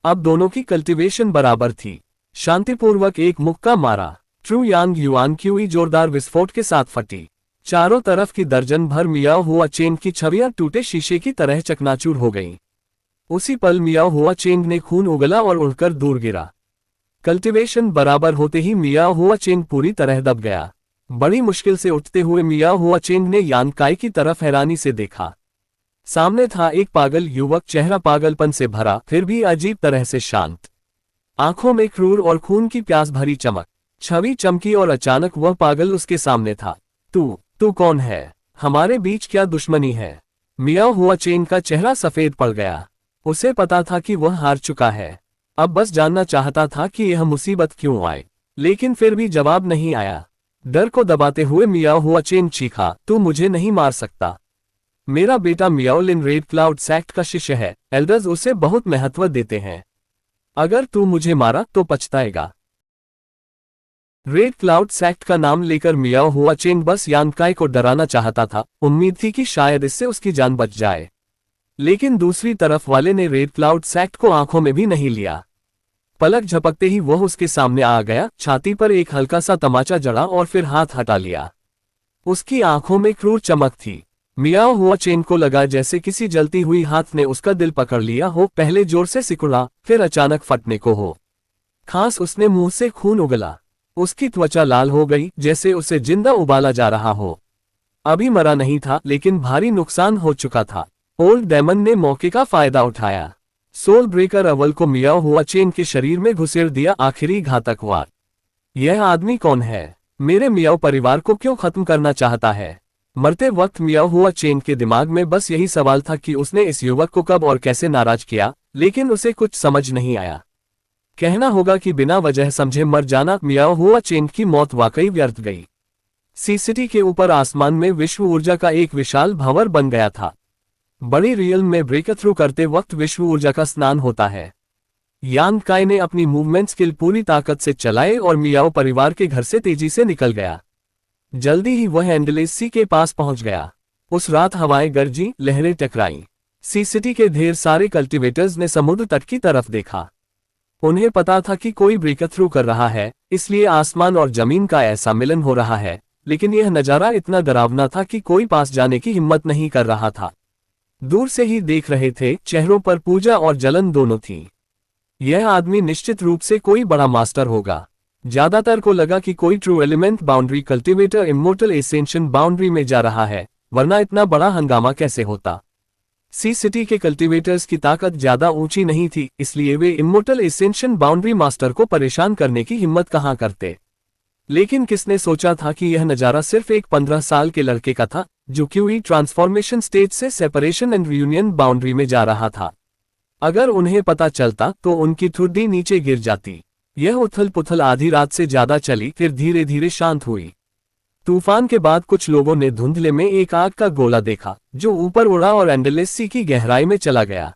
Speaker 1: अब दोनों की कल्टीवेशन बराबर थी। शांतिपूर्वक एक मुक्का मारा। ट्रू यांग युआन क्यूई जोरदार विस्फोट के साथ फटी। चारों तरफ की दर्जन भर मियाओ हुआ चेन की छवियां टूटे शीशे की तरह चकनाचूर हो गईं। उसी पल मियाओ हुआ चेन ने खून उगला और उड़कर दूर गिरा। कल्टीवेशन बराबर होते ही मियाओ हुआ चेन पूरी तरह दब गया। बड़ी मुश्किल से उठते हुए मियाओ हुआ चेंग ने यान काई की तरफ हैरानी से देखा। सामने था एक पागल युवक, चेहरा पागलपन से भरा फिर भी अजीब तरह से शांत। आंखों में क्रूर और खून की प्यास भरी चमक। छवि चमकी और अचानक वह पागल उसके सामने था। तू कौन है? हमारे बीच क्या दुश्मनी है? मियाओ हुआ चेंग का चेहरा सफेद पड़ गया। उसे पता था कि वह हार चुका है। अब बस जानना चाहता था कि यह मुसीबत क्यों आई, लेकिन फिर भी जवाब नहीं आया। डर को दबाते हुए मियाओ हुआ चेंग चीखा, तू मुझे नहीं मार सकता। मेरा बेटा मियाओ लिन रेड क्लाउड सेक्ट का शिष्य है। एल्डर्स उसे बहुत महत्व देते हैं। अगर तू मुझे मारा तो पछताएगा। रेड क्लाउड सेक्ट का नाम लेकर मियाओ हुआ चेंग बस यान काई को डराना चाहता था। उम्मीद थी कि शायद इससे उसकी जान बच जाए। लेकिन दूसरी तरफ वाले ने रेड क्लाउड सेक्ट को आंखों में भी नहीं लिया। पलक झपकते ही वह उसके सामने आ गया। छाती पर एक हल्का सा तमाचा जड़ा और फिर हाथ हटा लिया। उसकी आंखों में क्रूर चमक थी। मियाओ हुआ चेंग को लगा जैसे किसी जलती हुई हाथ ने उसका दिल पकड़ लिया हो। पहले जोर से सिकुड़ा, फिर अचानक फटने को हो। खास उसने मुंह से खून उगला। उसकी त्वचा लाल हो गई, जैसे उसे जिंदा उबाला जा रहा हो। अभी मरा नहीं था, लेकिन भारी नुकसान हो चुका था। ओल्ड डेमन ने मौके का फायदा उठाया। सोल ब्रेकर अव्वल को मियाओ हुआ चेंग के शरीर में घुसेड़ दिया। आखिरी घातक वार। यह आदमी कौन है? मेरे मियाओ परिवार को क्यों खत्म करना चाहता है? मरते वक्त मियाओ हुआ चेंग के दिमाग में बस यही सवाल था कि उसने इस युवक को कब और कैसे नाराज किया, लेकिन उसे कुछ समझ नहीं आया। कहना होगा कि बिना वजह समझे मर जाना। मियाओ हुआ चेंग की मौत वाकई व्यर्थ गई। सी सिटी के ऊपर आसमान में विश्व ऊर्जा का एक विशाल भंवर बन गया था। बड़ी रियल में ब्रेक थ्रू करते वक्त विश्व ऊर्जा का स्नान होता है। यान काई ने अपनी मूवमेंट स्किल पूरी ताकत से चलाए और मियाओ परिवार के घर से तेजी से निकल गया। जल्दी ही वह एंडलेस सी के पास पहुंच गया। उस रात हवाएं गरजी, लहरें टकराईं। सी सिटी के ढेर सारे कल्टीवेटर्स ने समुद्र तट की तरफ देखा। उन्हें पता था कि कोई ब्रेक थ्रू कर रहा है, इसलिए आसमान और जमीन का ऐसा मिलन हो रहा है। लेकिन यह नजारा इतना डरावना था कि कोई पास जाने की हिम्मत नहीं कर रहा था। दूर से ही देख रहे थे, चेहरों पर पूजा और जलन दोनों थी। यह आदमी निश्चित रूप से कोई बड़ा मास्टर होगा। ज्यादातर को लगा कि कोई true element boundary cultivator immortal ascension boundary में जा रहा है, वरना इतना बड़ा हंगामा कैसे होता। सी सिटी के कल्टीवेटर्स की ताकत ज्यादा ऊंची नहीं थी, इसलिए वे इमोर्टल एसेंशियन बाउंड्री मास्टर को परेशान करने की हिम्मत कहां करते। लेकिन किसने सोचा था कि यह नजारा सिर्फ एक 15 साल के लड़के का था, जो क्यूई ट्रांसफॉर्मेशन स्टेज से सेपरेशन एंड रियूनियन बाउंड्री में जा रहा था। अगर उन्हें पता चलता तो उनकी ठुड्डी नीचे गिर जाती। यह उथल पुथल आधी रात से ज्यादा चली, फिर धीरे धीरे शांत हुई। तूफान के बाद कुछ लोगों ने धुंधले में एक आग का गोला देखा, जो ऊपर उड़ा और एंडलेस सी की गहराई में चला गया।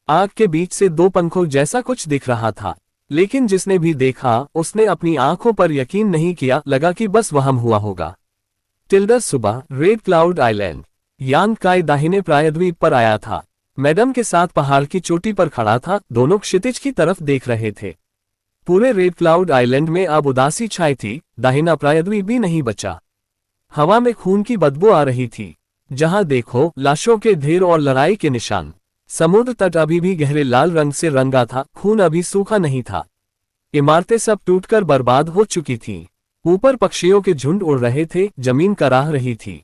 Speaker 1: आग के बीच से दो पंखों जैसा कुछ दिख रहा था, लेकिन जिसने भी देखा उसने अपनी आंखों पर यकीन नहीं किया। लगा कि बस वहम हुआ होगा। टिल्डर सुबह, रेड क्लाउड आइलैंड। यान काई दाहिने प्रायद्वीप पर आया था। मैडम के साथ पहाड़ की चोटी पर खड़ा था। दोनों क्षितिज की तरफ देख रहे थे। पूरे रेड क्लाउड आइलैंड में अब उदासी छाई थी। दाहिना प्रायद्वीप भी नहीं बचा। हवा में खून की बदबू आ रही थी। जहां देखो लाशों के ढेर और लड़ाई के निशान। समुद्र तट अभी भी गहरे लाल रंग से रंगा था, खून अभी सूखा नहीं था। इमारतें सब टूटकर बर्बाद हो चुकी थीं। ऊपर पक्षियों के झुंड उड़ रहे थे, जमीन कराह रही थी।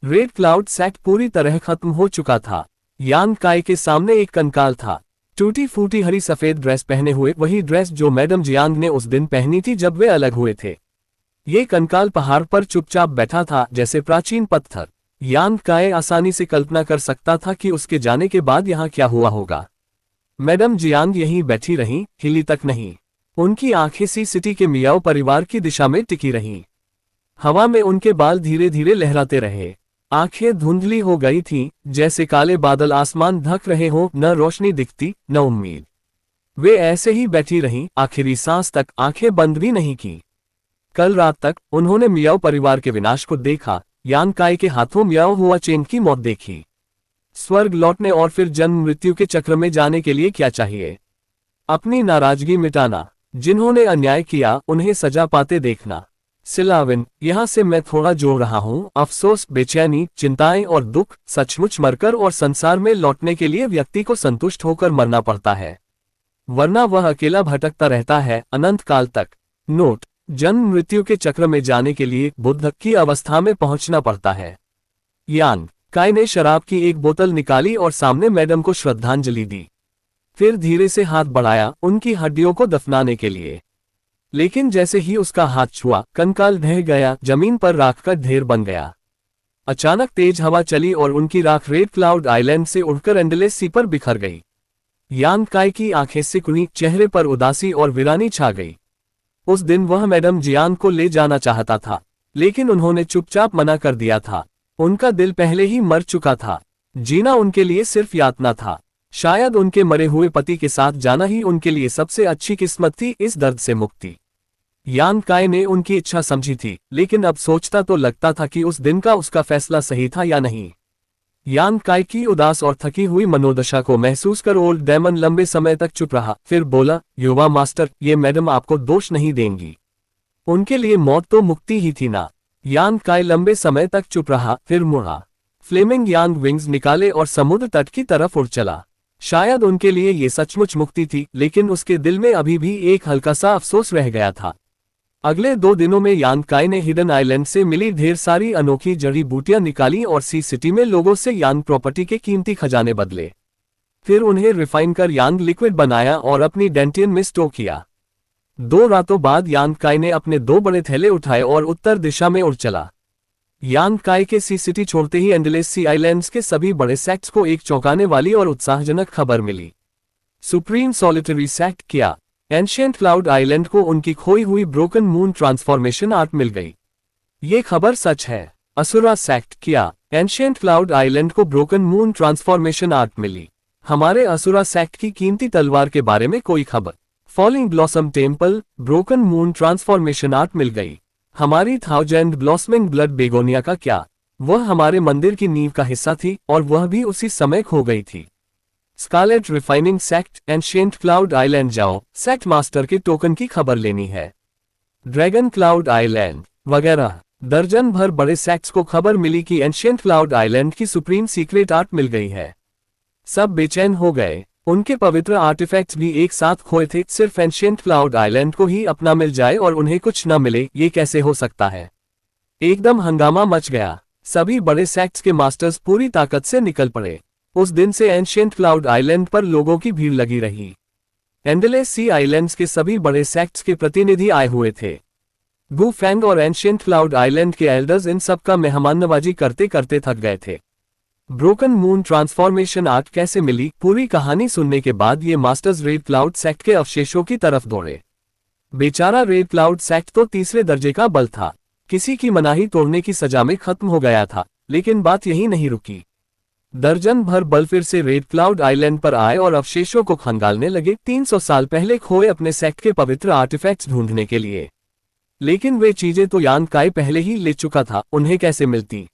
Speaker 1: रेड क्लाउड सेक्ट पूरी तरह खत्म हो चुका था। यान काई के सामने एक कंकाल था, टूटी फूटी हरी सफेद ड्रेस पहने हुए, वही ड्रेस जो मैडम जियांग ने उस दिन पहनी थी जब वे अलग हुए थे। ये कंकाल पहाड़ पर चुपचाप बैठा था, जैसे प्राचीन पत्थर। यान काई आसानी से कल्पना कर सकता था कि उसके जाने के बाद यहाँ क्या हुआ होगा। मैडम जियांग यहीं बैठी रहीं, हिली तक नहीं। उनकी आंखें सी सिटी के मियाओ परिवार की दिशा में टिकी रहीं। हवा में उनके बाल धीरे धीरे लहराते रहे। आंखें धुंधली हो गई थीं, जैसे काले बादल आसमान ढक रहे हों, न रोशनी दिखती न उम्मीद। वे ऐसे ही बैठी रहीं, आखिरी सांस तक आंखें बंद भी नहीं की। कल रात तक उन्होंने मियाओ परिवार के विनाश को देखा, यान काई के हाथों मियाओ हुआ चेन की मौत देखी। स्वर्ग लौटने और फिर जन्म मृत्यु के चक्र में जाने के लिए क्या चाहिए? अपनी नाराजगी मिटाना। जिन्होंने अन्याय किया उन्हें सजा पाते देखना। सिलाविन, यहाँ से मैं थोड़ा जोड़ रहा हूँ। अफसोस, बेचैनी, चिंताएं और दुख सचमुच मरकर और संसार में लौटने के लिए व्यक्ति को संतुष्ट होकर मरना पड़ता है, वरना वह अकेला भटकता रहता है अनंत काल तक। नोट: जन्म मृत्यु के चक्र में जाने के लिए बुद्ध की अवस्था में पहुंचना पड़ता है। यान काय ने शराब की एक बोतल निकाली और सामने मैडम को श्रद्धांजलि दी। फिर धीरे से हाथ बढ़ाया उनकी हड्डियों को दफनाने के लिए। लेकिन जैसे ही उसका हाथ छुआ, कंकाल ढह गया, जमीन पर राख का ढेर बन गया। अचानक तेज हवा चली और उनकी राख रेड क्लाउड आइलैंड से उड़कर एंडलेस सी पर बिखर गई। यान काय की आंखें सिकुड़ी, चेहरे पर उदासी और वीरानी छा गई। उस दिन वह मैडम जियान को ले जाना चाहता था, लेकिन उन्होंने चुपचाप मना कर दिया था। उनका दिल पहले ही मर चुका था। जीना उनके लिए सिर्फ यातना था। शायद उनके मरे हुए पति के साथ जाना ही उनके लिए सबसे अच्छी किस्मत थी, इस दर्द से मुक्ति। यान काय ने उनकी इच्छा समझी थी, लेकिन अब सोचता तो लगता था कि उस दिन का उसका फैसला सही था या नहीं। यान काय की उदास और थकी हुई मनोदशा को महसूस कर ओल्ड डेमन लंबे समय तक चुप रहा, फिर बोला, युवा मास्टर, ये मैडम आपको दोष नहीं देंगी। उनके लिए मौत तो मुक्ति ही थी ना। यान काय लंबे समय तक चुप रहा, फिर मुड़ा, फ्लेमिंग यांग विंग्स निकाले और समुद्र तट की तरफ उड़ चला। शायद उनके लिए ये सचमुच मुक्ति थी, लेकिन उसके दिल में अभी भी एक हल्का सा अफसोस रह गया था। अगले 2 दिनों में यान काय ने हिडन आइलैंड से मिली ढेर सारी अनोखी जड़ी बूटियां निकाली और सी सिटी में लोगों से यान प्रॉपर्टी के कीमती खजाने बदले। फिर उन्हें रिफाइन कर यांग लिक्विड बनाया और अपनी डेंटियन में स्टोर किया। 2 रातों बाद यान काय ने अपने 2 बड़े थैले उठाए और उत्तर दिशा में उड़ चला। यान काय के सी सिटी छोड़ते ही एंडलेस सी आइलैंड्स के सभी बड़े सेक्ट्स को एक चौंकाने वाली और उत्साहजनक खबर मिली। सुप्रीम सॉलिटरी सेक्ट क्या? एंशिएंट क्लाउड आइलैंड को उनकी खोई हुई ब्रोकन मून ट्रांसफॉर्मेशन आर्ट मिल गई। ये खबर सच है। असुरा सेक्ट क्या? एंशिएंट क्लाउड आइलैंड को ब्रोकन मून ट्रांसफॉर्मेशन आर्ट मिली। हमारे असुरा सेक्ट की कीमती तलवार के बारे में कोई खबर? Falling blossom temple, broken moon transformation art मिल गई। हमारी थाउजेंड ब्लॉसमिंग ब्लड बेगोनिया का क्या? वह हमारे मंदिर की नींव का हिस्सा थी और वह भी उसी समय खो गई थी। Scarlet refining sect, ancient cloud island जाओ, सेक्ट मास्टर के टोकन की खबर लेनी है। ड्रैगन क्लाउड आइलैंड वगैरह दर्जन भर बड़े सेक्ट्स को खबर मिली कि एंशिएंट क्लाउड आइलैंड की सुप्रीम सीक्रेट आर्ट मिल गई है। सब बेचैन हो गए। उनके पवित्र आर्टिफैक्ट्स भी एक साथ खोए थे। सिर्फ एंशिएंट क्लाउड आइलैंड को ही अपना मिल जाए और उन्हें कुछ न मिले, ये कैसे हो सकता है? एकदम हंगामा मच गया। सभी बड़े सेक्ट्स के मास्टर्स पूरी ताकत से निकल पड़े। उस दिन से एंशिएंट क्लाउड आइलैंड पर लोगों की भीड़ लगी रही। एंडलेस सी आइलैंड्स के सभी बड़े सेक्ट्स के प्रतिनिधि आए हुए थे। गू फैंग और एंशिएंट क्लाउड आइलैंड के एल्डर्स इन सब का मेहमाननवाजी करते करते थक गए थे। ब्रोकन मून ट्रांसफॉर्मेशन आर्ट कैसे मिली? पूरी कहानी सुनने के बाद ये मास्टर्स रेड क्लाउड सेक्ट के अवशेषों की तरफ दौड़े। बेचारा रेड क्लाउड सेक्ट तो तीसरे दर्जे का बल था, किसी की मनाही तोड़ने की सजा में खत्म हो गया था। लेकिन बात यही नहीं रुकी। दर्जन भर बल फिर से रेड क्लाउड आइलैंड पर आए और अवशेषों को खंगालने लगे, 300 साल पहले खोए अपने सेक्ट के पवित्र आर्टिफैक्ट्स ढूंढने के लिए। लेकिन वे चीजें तो यान काय पहले ही ले चुका था, उन्हें कैसे मिलती?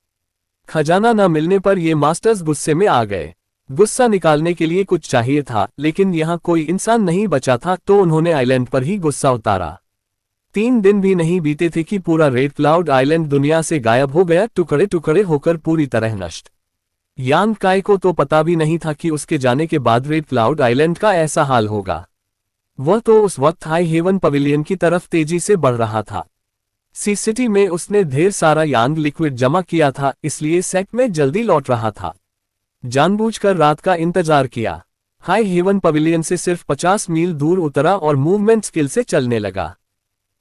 Speaker 1: खजाना न मिलने पर ये मास्टर्स गुस्से में आ गए। गुस्सा निकालने के लिए कुछ चाहिए था, लेकिन यहाँ कोई इंसान नहीं बचा था, तो उन्होंने आइलैंड पर ही गुस्सा उतारा। 3 दिन भी नहीं बीते थे कि पूरा रेड क्लाउड आइलैंड दुनिया से गायब हो गया, टुकड़े टुकड़े होकर पूरी तरह नष्ट। यान काय को तो पता भी नहीं था कि उसके जाने के बाद रेड क्लाउड आइलैंड का ऐसा हाल होगा। वह तो उस वक्त हाई हेवन पवेलियन की तरफ तेजी से बढ़ रहा था। सी सिटी में उसने ढेर सारा यांग लिक्विड जमा किया था, इसलिए सेक्ट में जल्दी लौट रहा था। जानबूझकर रात का इंतजार किया। हाई हेवन पवेलियन से सिर्फ 50 मील दूर उतरा और मूवमेंट स्किल से चलने लगा।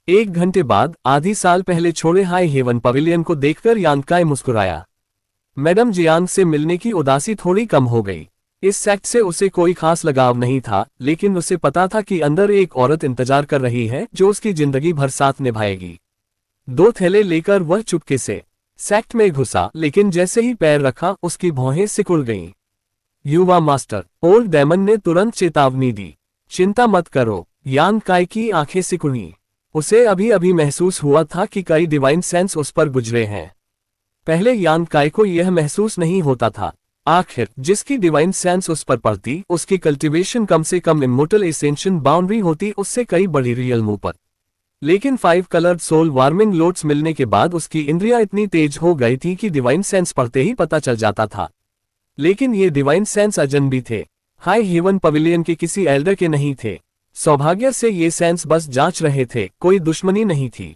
Speaker 1: 1 घंटे बाद आधी साल पहले छोड़े हाई हेवन पवेलियन को देखकर यान काय मुस्कुराया। मैडम जियांग से मिलने की उदासी थोड़ी कम हो गई। इस सेक्ट से उसे कोई खास लगाव नहीं था, लेकिन उसे पता था कि अंदर एक औरत इंतजार कर रही है जो उसकी जिंदगी भर साथ निभाएगी। 2 थैले लेकर वह चुपके से सेक्ट में घुसा, लेकिन जैसे ही पैर रखा उसकी भौहें सिकुड़ गईं। युवा मास्टर, ओल्ड डेमन ने तुरंत चेतावनी दी। चिंता मत करो। यान काय की आंखें सिकुड़ी। उसे अभी अभी महसूस हुआ था कि कई डिवाइन सेंस उस पर गुजरे हैं। पहले यान काय को यह महसूस नहीं होता था। आखिर जिसकी डिवाइन सेंस उस पर पड़ती, उसकी कल्टीवेशन कम से कम इमोर्टल एसेंशियल बाउंड्री होती उससे कई बड़ी रियल मुंह पर। लेकिन 5 कलर्ड सोल वार्मिंग लोड्स मिलने के बाद उसकी इंद्रियां इतनी तेज हो गई थी कि डिवाइन सेंस पढ़ते ही पता चल जाता था। लेकिन ये डिवाइन सेंस अजनबी थे, हाई हेवन पवेलियन के किसी एल्डर के नहीं थे। सौभाग्य से ये सेंस बस जांच रहे थे, कोई दुश्मनी नहीं थी।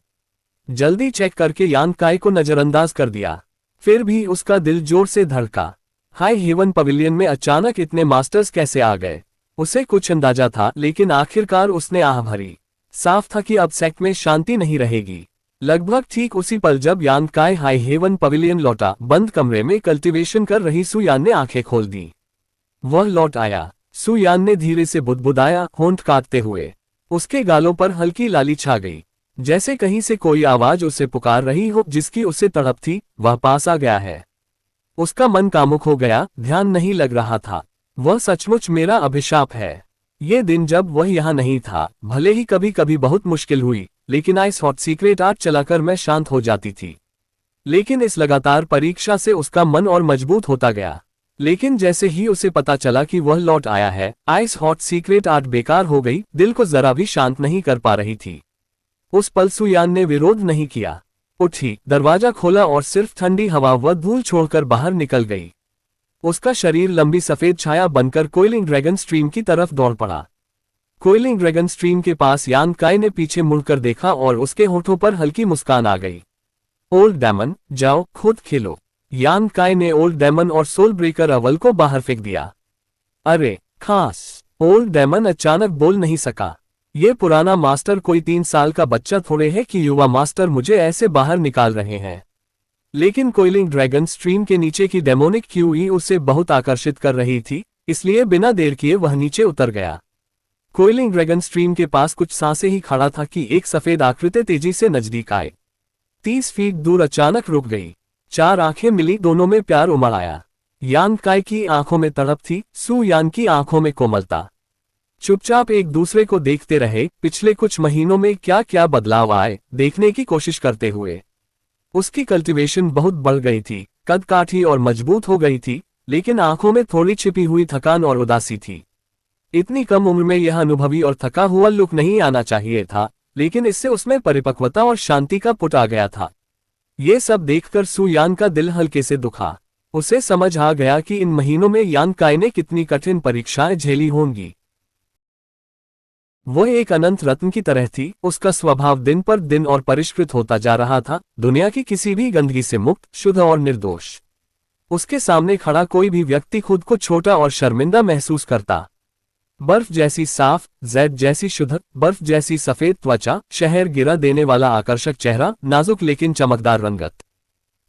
Speaker 1: जल्दी चेक करके यान काय को नजरअंदाज कर दिया। फिर भी उसका दिल जोर से धड़का। हाई हेवन पवेलियन में अचानक इतने मास्टर्स कैसे आ गए? उसे कुछ अंदाजा था, लेकिन आखिरकार उसने आह भरी। साफ था कि अब सेक्ट में शांति नहीं रहेगी। लगभग ठीक उसी पल जब यान काय हाई हेवन पवेलियन लौटा, बंद कमरे में कल्टीवेशन कर रही सु यान ने आंखें खोल दी। वह लौट आया। सु यान ने धीरे से बुदबुदाया, होंठ काटते हुए। उसके गालों पर हल्की लाली छा गई, जैसे कहीं से कोई आवाज उसे पुकार रही हो जिसकी उसे तड़प थी। वह पास आ गया है। उसका मन कामुक हो गया, ध्यान नहीं लग रहा था। वह सचमुच मेरा अभिशाप है। ये दिन जब वह यहाँ नहीं था, भले ही कभी कभी बहुत मुश्किल हुई, लेकिन आइस हॉट सीक्रेट आर्ट चलाकर मैं शांत हो जाती थी। लेकिन इस लगातार परीक्षा से उसका मन और मजबूत होता गया। लेकिन जैसे ही उसे पता चला कि वह लौट आया है, आइस हॉट सीक्रेट आर्ट बेकार हो गई। दिल को जरा भी शांत नहीं कर पा रही थी। उस पल सु यान ने विरोध नहीं किया। उठी, दरवाजा खोला और सिर्फ ठंडी हवा व धूल छोड़कर बाहर निकल गई। उसका शरीर लंबी सफेद छाया बनकर कोइलिंग ड्रैगन स्ट्रीम की तरफ दौड़ पड़ा। कोइलिंग ड्रैगन स्ट्रीम के पास यान काय ने पीछे मुड़कर देखा और उसके होठों पर हल्की मुस्कान आ गई। ओल्ड डेमन, जाओ खुद खेलो। यान काय ने ओल्ड डेमन और सोल ब्रेकर अवल को बाहर फेंक दिया। अरे खास! ओल्ड डेमन अचानक बोल नहीं सका। ये पुराना मास्टर कोई 3 साल का बच्चा थोड़े है कि युवा मास्टर मुझे ऐसे बाहर निकाल रहे हैं। लेकिन कोइलिंग ड्रैगन स्ट्रीम के नीचे की डेमोनिक क्यूई उसे बहुत आकर्षित कर रही थी, इसलिए बिना देर किए वह नीचे उतर गया। कोइलिंग ड्रैगन स्ट्रीम के पास कुछ सांसें ही खड़ा था कि एक सफेद आकृति तेजी से नजदीक आए। 30 फीट दूर अचानक रुक गई। 4 आंखें मिली, दोनों में प्यार उमड़ आया। यान काय की आंखों में तड़प थी, सु यान की आंखों में कोमलता। चुपचाप एक दूसरे को देखते रहे, पिछले कुछ महीनों में क्या क्या बदलाव आए देखने की कोशिश करते हुए। उसकी कल्टीवेशन बहुत बढ़ गई थी, कद काठी और मजबूत हो गई थी, लेकिन आंखों में थोड़ी छिपी हुई थकान और उदासी थी। इतनी कम उम्र में यह अनुभवी और थका हुआ लुक नहीं आना चाहिए था, लेकिन इससे उसमें परिपक्वता और शांति का पुट आ गया था। ये सब देखकर सु यान का दिल हल्के से दुखा। उसे समझ आ गया कि इन महीनों में यान काय ने कितनी कठिन परीक्षाएं झेली होंगी। वह एक अनंत रत्न की तरह थी। उसका स्वभाव दिन पर दिन और परिष्कृत होता जा रहा था, दुनिया की किसी भी गंदगी से मुक्त, शुद्ध और निर्दोष। उसके सामने खड़ा कोई भी व्यक्ति खुद को छोटा और शर्मिंदा महसूस करता। बर्फ जैसी साफ, जैद जैसी शुद्ध, बर्फ जैसी सफेद त्वचा, शहर गिरा देने वाला आकर्षक चेहरा, नाजुक लेकिन चमकदार रंगत।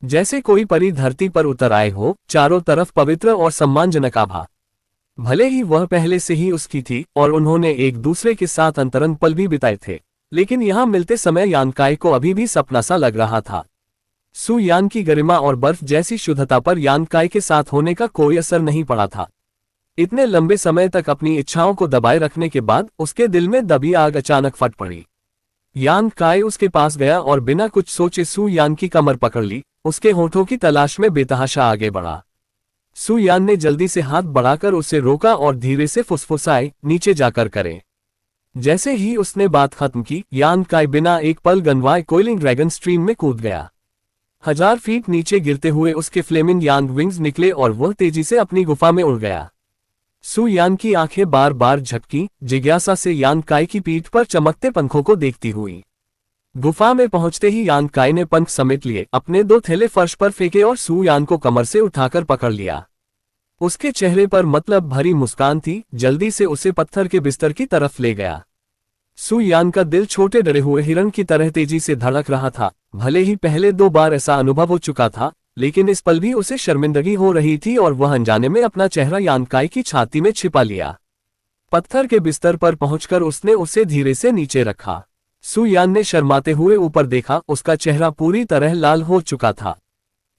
Speaker 1: जैसे कोई परी धरती पर उतर आए हो, चारों तरफ पवित्र और सम्मानजनक आभा। भले ही वह पहले से ही उसकी थी और उन्होंने एक दूसरे के साथ अंतरंग पल भी बिताए थे, लेकिन यहां मिलते समय यान काय को अभी भी सपना सा लग रहा था। सु यान की गरिमा और बर्फ जैसी शुद्धता पर यान काय के साथ होने का कोई असर नहीं पड़ा था। इतने लंबे समय तक अपनी इच्छाओं को दबाए रखने के बाद उसके दिल में दबी आग अचानक फट पड़ी। यान काय उसके पास गया और बिना कुछ सोचे सु यान की कमर पकड़ ली, उसके होठों की तलाश में बेतहाशा आगे बढ़ा। सु यान ने जल्दी से हाथ बढ़ाकर उसे रोका और धीरे से फुसफुसाए, नीचे जाकर करें। जैसे ही उसने बात खत्म की, यान काय बिना एक पल गंवाए कोइलिंग ड्रैगन स्ट्रीम में कूद गया। 1000 फीट नीचे गिरते हुए उसके फ्लेमिंग यांग विंग्स निकले और वह तेजी से अपनी गुफा में उड़ गया। सु यान की आंखें बार बार झपकी, जिज्ञासा से यान काय की पीठ पर चमकते पंखों को देखती हुई। गुफा में पहुंचते ही यान काय ने पंख समेट लिए, अपने 2 थैले फर्श पर फेंके और सु यान को कमर से उठाकर पकड़ लिया। उसके चेहरे पर मतलब भरी मुस्कान थी, जल्दी से उसे पत्थर के बिस्तर की तरफ ले गया। सु यान का दिल छोटे डरे हुए हिरण की तरह तेजी से धड़क रहा था। भले ही पहले 2 बार ऐसा अनुभव हो चुका था, लेकिन इस पल भी उसे शर्मिंदगी हो रही थी और वह अनजाने में अपना चेहरा यान काय की छाती में छिपा लिया। पत्थर के बिस्तर पर पहुंचकर उसने उसे धीरे से नीचे रखा। सु यान ने शर्माते हुए ऊपर देखा, उसका चेहरा पूरी तरह लाल हो चुका था।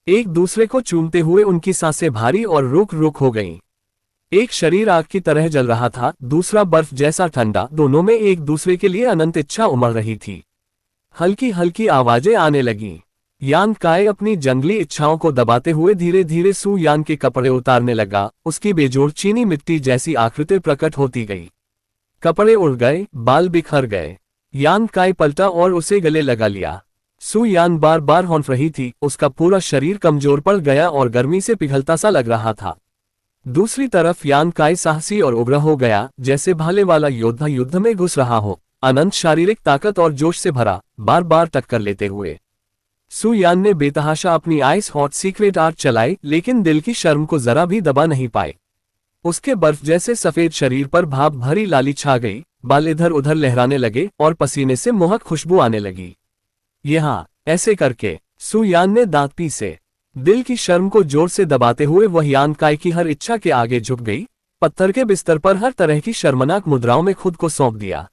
Speaker 1: एक दूसरे को चूमते हुए उनकी सांसें भारी और रुक रुक हो गईं। एक शरीर आग की तरह जल रहा था, दूसरा बर्फ जैसा ठंडा, दोनों में एक दूसरे के लिए अनंत इच्छा उमड़ रही थी। हल्की हल्की आवाजें आने लगीं। यान काय अपनी जंगली इच्छाओं को दबाते हुए धीरे धीरे सु यान के कपड़े उतारने लगा। उसकी बेजोड़ चीनी मिट्टी जैसी आकृति प्रकट होती गई। कपड़े उड़ गए, बाल बिखर गए। यान काय पलटा और उसे गले लगा लिया। सु यान बार बार हौंफ रही थी, उसका पूरा शरीर कमजोर पड़ गया और गर्मी से पिघलता सा लग रहा था। दूसरी तरफ यान काय साहसी और उग्र हो गया, जैसे भाले वाला योद्धा युद्ध में घुस रहा हो, अनंत शारीरिक ताकत और जोश से भरा, बार बार टक्कर लेते हुए। सु यान ने बेतहाशा अपनी आइस हॉट सीक्रेट आर्ट चलाई, लेकिन दिल की शर्म को जरा भी दबा नहीं पाए। उसके बर्फ जैसे सफेद शरीर पर भाप भरी लाली छा गई, बाल इधर उधर लहराने लगे और पसीने से मोहक खुशबू आने लगी। यहाँ ऐसे करके सु यान ने दांत पीसे, दिल की शर्म को जोर से दबाते हुए वह यान काय की हर इच्छा के आगे झुक गई, पत्थर के बिस्तर पर हर तरह की शर्मनाक मुद्राओं में खुद को सौंप दिया।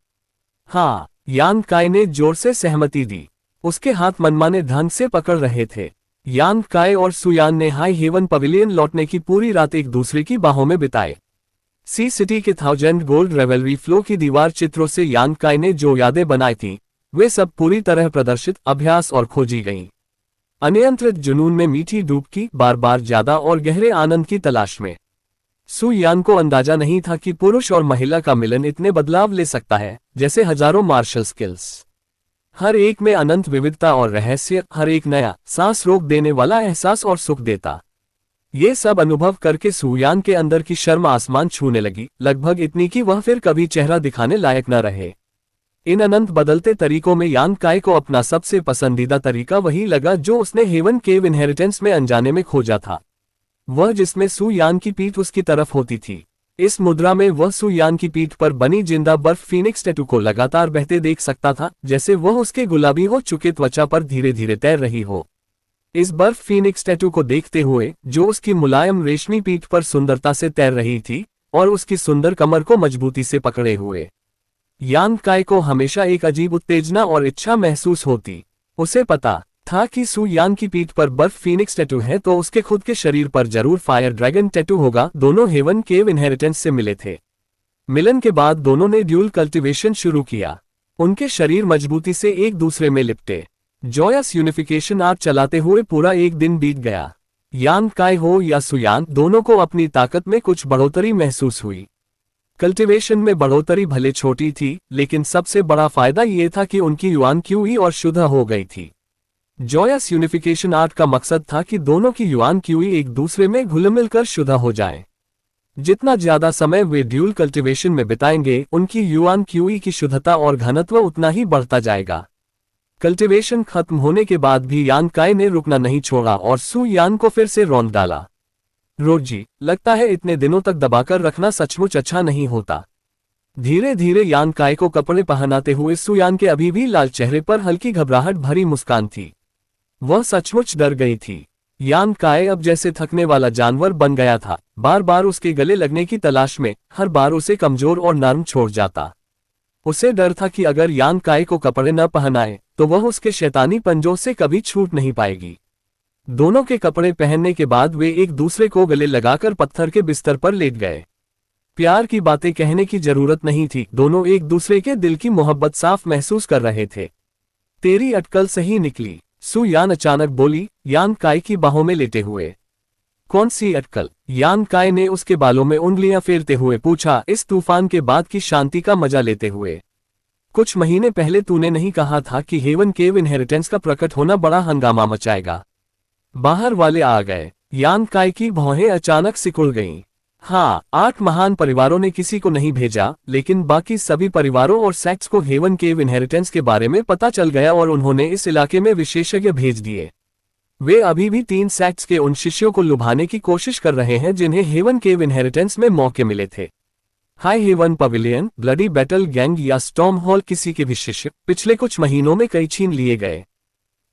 Speaker 1: हाँ, यान काय ने जोर से सहमति दी। उसके हाथ मनमाने ढंग से पकड़ रहे थे। यान काय और सुयान ने हाई हेवन पवेलियन लौटने की पूरी रात एक दूसरे की बाहों में बिताए। सी सिटी के 1000 गोल्ड रेवलरी फ्लो की दीवार चित्रों से यान काय ने जो यादें बनाई थीं, वे सब पूरी तरह प्रदर्शित, अभ्यास और खोजी गईं। अनियंत्रित जुनून में मीठी डुबकी, बार बार ज्यादा और गहरे आनंद की तलाश में। सु यान को अंदाजा नहीं था कि पुरुष और महिला का मिलन इतने बदलाव ले सकता है, जैसे हजारों मार्शल स्किल्स, हर एक में अनंत विविधता और रहस्य, हर एक नया, सांस रोक देने वाला एहसास और सुख देता। ये सब अनुभव करके सु यान के अंदर की शर्म आसमान छूने लगी, लगभग इतनी कि वह फिर कभी चेहरा दिखाने लायक न रहे। इन अनंत बदलते तरीकों में यान काय को अपना सबसे पसंदीदा तरीका वही लगा जो उसने हेवन केव इनहेरिटेंस में अनजाने में खोजा था, वह जिसमें सु यान की पीठ उसकी तरफ होती थी। इस मुद्रा में वह सु यान की पीठ पर बनी जिंदा बर्फ फीनिक्स टैटू को लगातार बहते देख सकता था, जैसे वह उसके गुलाबी हो चुके त्वचा पर धीरे धीरे तैर रही हो। इस बर्फ फीनिक्स टैटू को देखते हुए, जो उसकी मुलायम रेशमी पीठ पर सुंदरता से तैर रही थी और उसकी सुंदर कमर को मजबूती से पकड़े हुए, यान काय को हमेशा एक अजीब उत्तेजना और इच्छा महसूस होती। उसे पता था कि सु यान की पीठ पर बर्फ फीनिक्स टैटू है तो उसके खुद के शरीर पर जरूर फायर ड्रैगन टैटू होगा। दोनों हेवन केव इनहेरिटेंस से मिले थे। मिलन के बाद दोनों ने ड्यूल कल्टीवेशन शुरू किया। उनके शरीर मजबूती से एक दूसरे में लिपटे, जॉयस यूनिफिकेशन आर्ट चलाते हुए पूरा एक दिन बीत गया। यान काय हो या सुयान, दोनों को अपनी ताकत में कुछ बढ़ोतरी महसूस हुई। कल्टीवेशन में बढ़ोतरी भले छोटी थी, लेकिन सबसे बड़ा फायदा ये था कि उनकी युआन क्यूई और शुद्ध हो गई थी। जॉयस यूनिफिकेशन आर्ट का मकसद था कि दोनों की युआन क्यूई एक दूसरे में घुल मिलकर शुद्ध हो जाए। जितना ज्यादा समय वे ड्यूल कल्टीवेशन में बिताएंगे, उनकी युआन क्यूई की शुद्धता और घनत्व उतना ही बढ़ता जाएगा। कल्टीवेशन खत्म होने के बाद भी यान काय ने रुकना नहीं छोड़ा और सु यान को फिर से रौंद डाला। रोजी, लगता है इतने दिनों तक दबाकर रखना सचमुच अच्छा नहीं होता। धीरे धीरे यान काय को कपड़े पहनाते हुए सु यान के अभी भी लाल चेहरे पर हल्की घबराहट भरी मुस्कान थी। वह सचमुच डर गई थी। यान काय अब जैसे थकने वाला जानवर बन गया था, बार बार उसके गले लगने की तलाश में, हर बार उसे कमजोर और नर्म छोड़ जाता। उसे डर था कि अगर यान काय को कपड़े न पहनाए तो वह उसके शैतानी पंजों से कभी छूट नहीं पाएगी। दोनों के कपड़े पहनने के बाद वे एक दूसरे को गले लगाकर पत्थर के बिस्तर पर लेट गए। प्यार की बातें कहने की जरूरत नहीं थी, दोनों एक दूसरे के दिल की मोहब्बत साफ महसूस कर रहे थे। तेरी अटकल सही निकली, सु यान अचानक बोली, यान काय की बाहों में लेटे हुए। कौन सी अटकल? यान काय ने उसके बालों में उंगलियां फेरते हुए पूछा, इस तूफान के बाद की शांति का मजा लेते हुए। कुछ महीने पहले तूने नहीं कहा था कि हेवन केव इनहेरिटेंस का प्रकट होना बड़ा हंगामा मचाएगा? बाहर वाले आ गए। यान काय की भौहें अचानक सिकुड़ गईं। हाँ, 8 महान परिवारों ने किसी को नहीं भेजा, लेकिन बाकी सभी परिवारों और सेक्ट्स को हेवन केव इनहेरिटेंस के बारे में पता चल गया और उन्होंने इस इलाके में विशेषज्ञ भेज दिए। वे अभी भी 3 सेक्ट्स के उन शिष्यों को लुभाने की कोशिश कर रहे हैं जिन्हें हेवन केव इनहेरिटेंस में मौके मिले थे। High heaven pavilion, bloody battle gang या स्टॉर्म हॉल किसी के भी शिष्य पिछले कुछ महीनों में कई छीन लिए गए।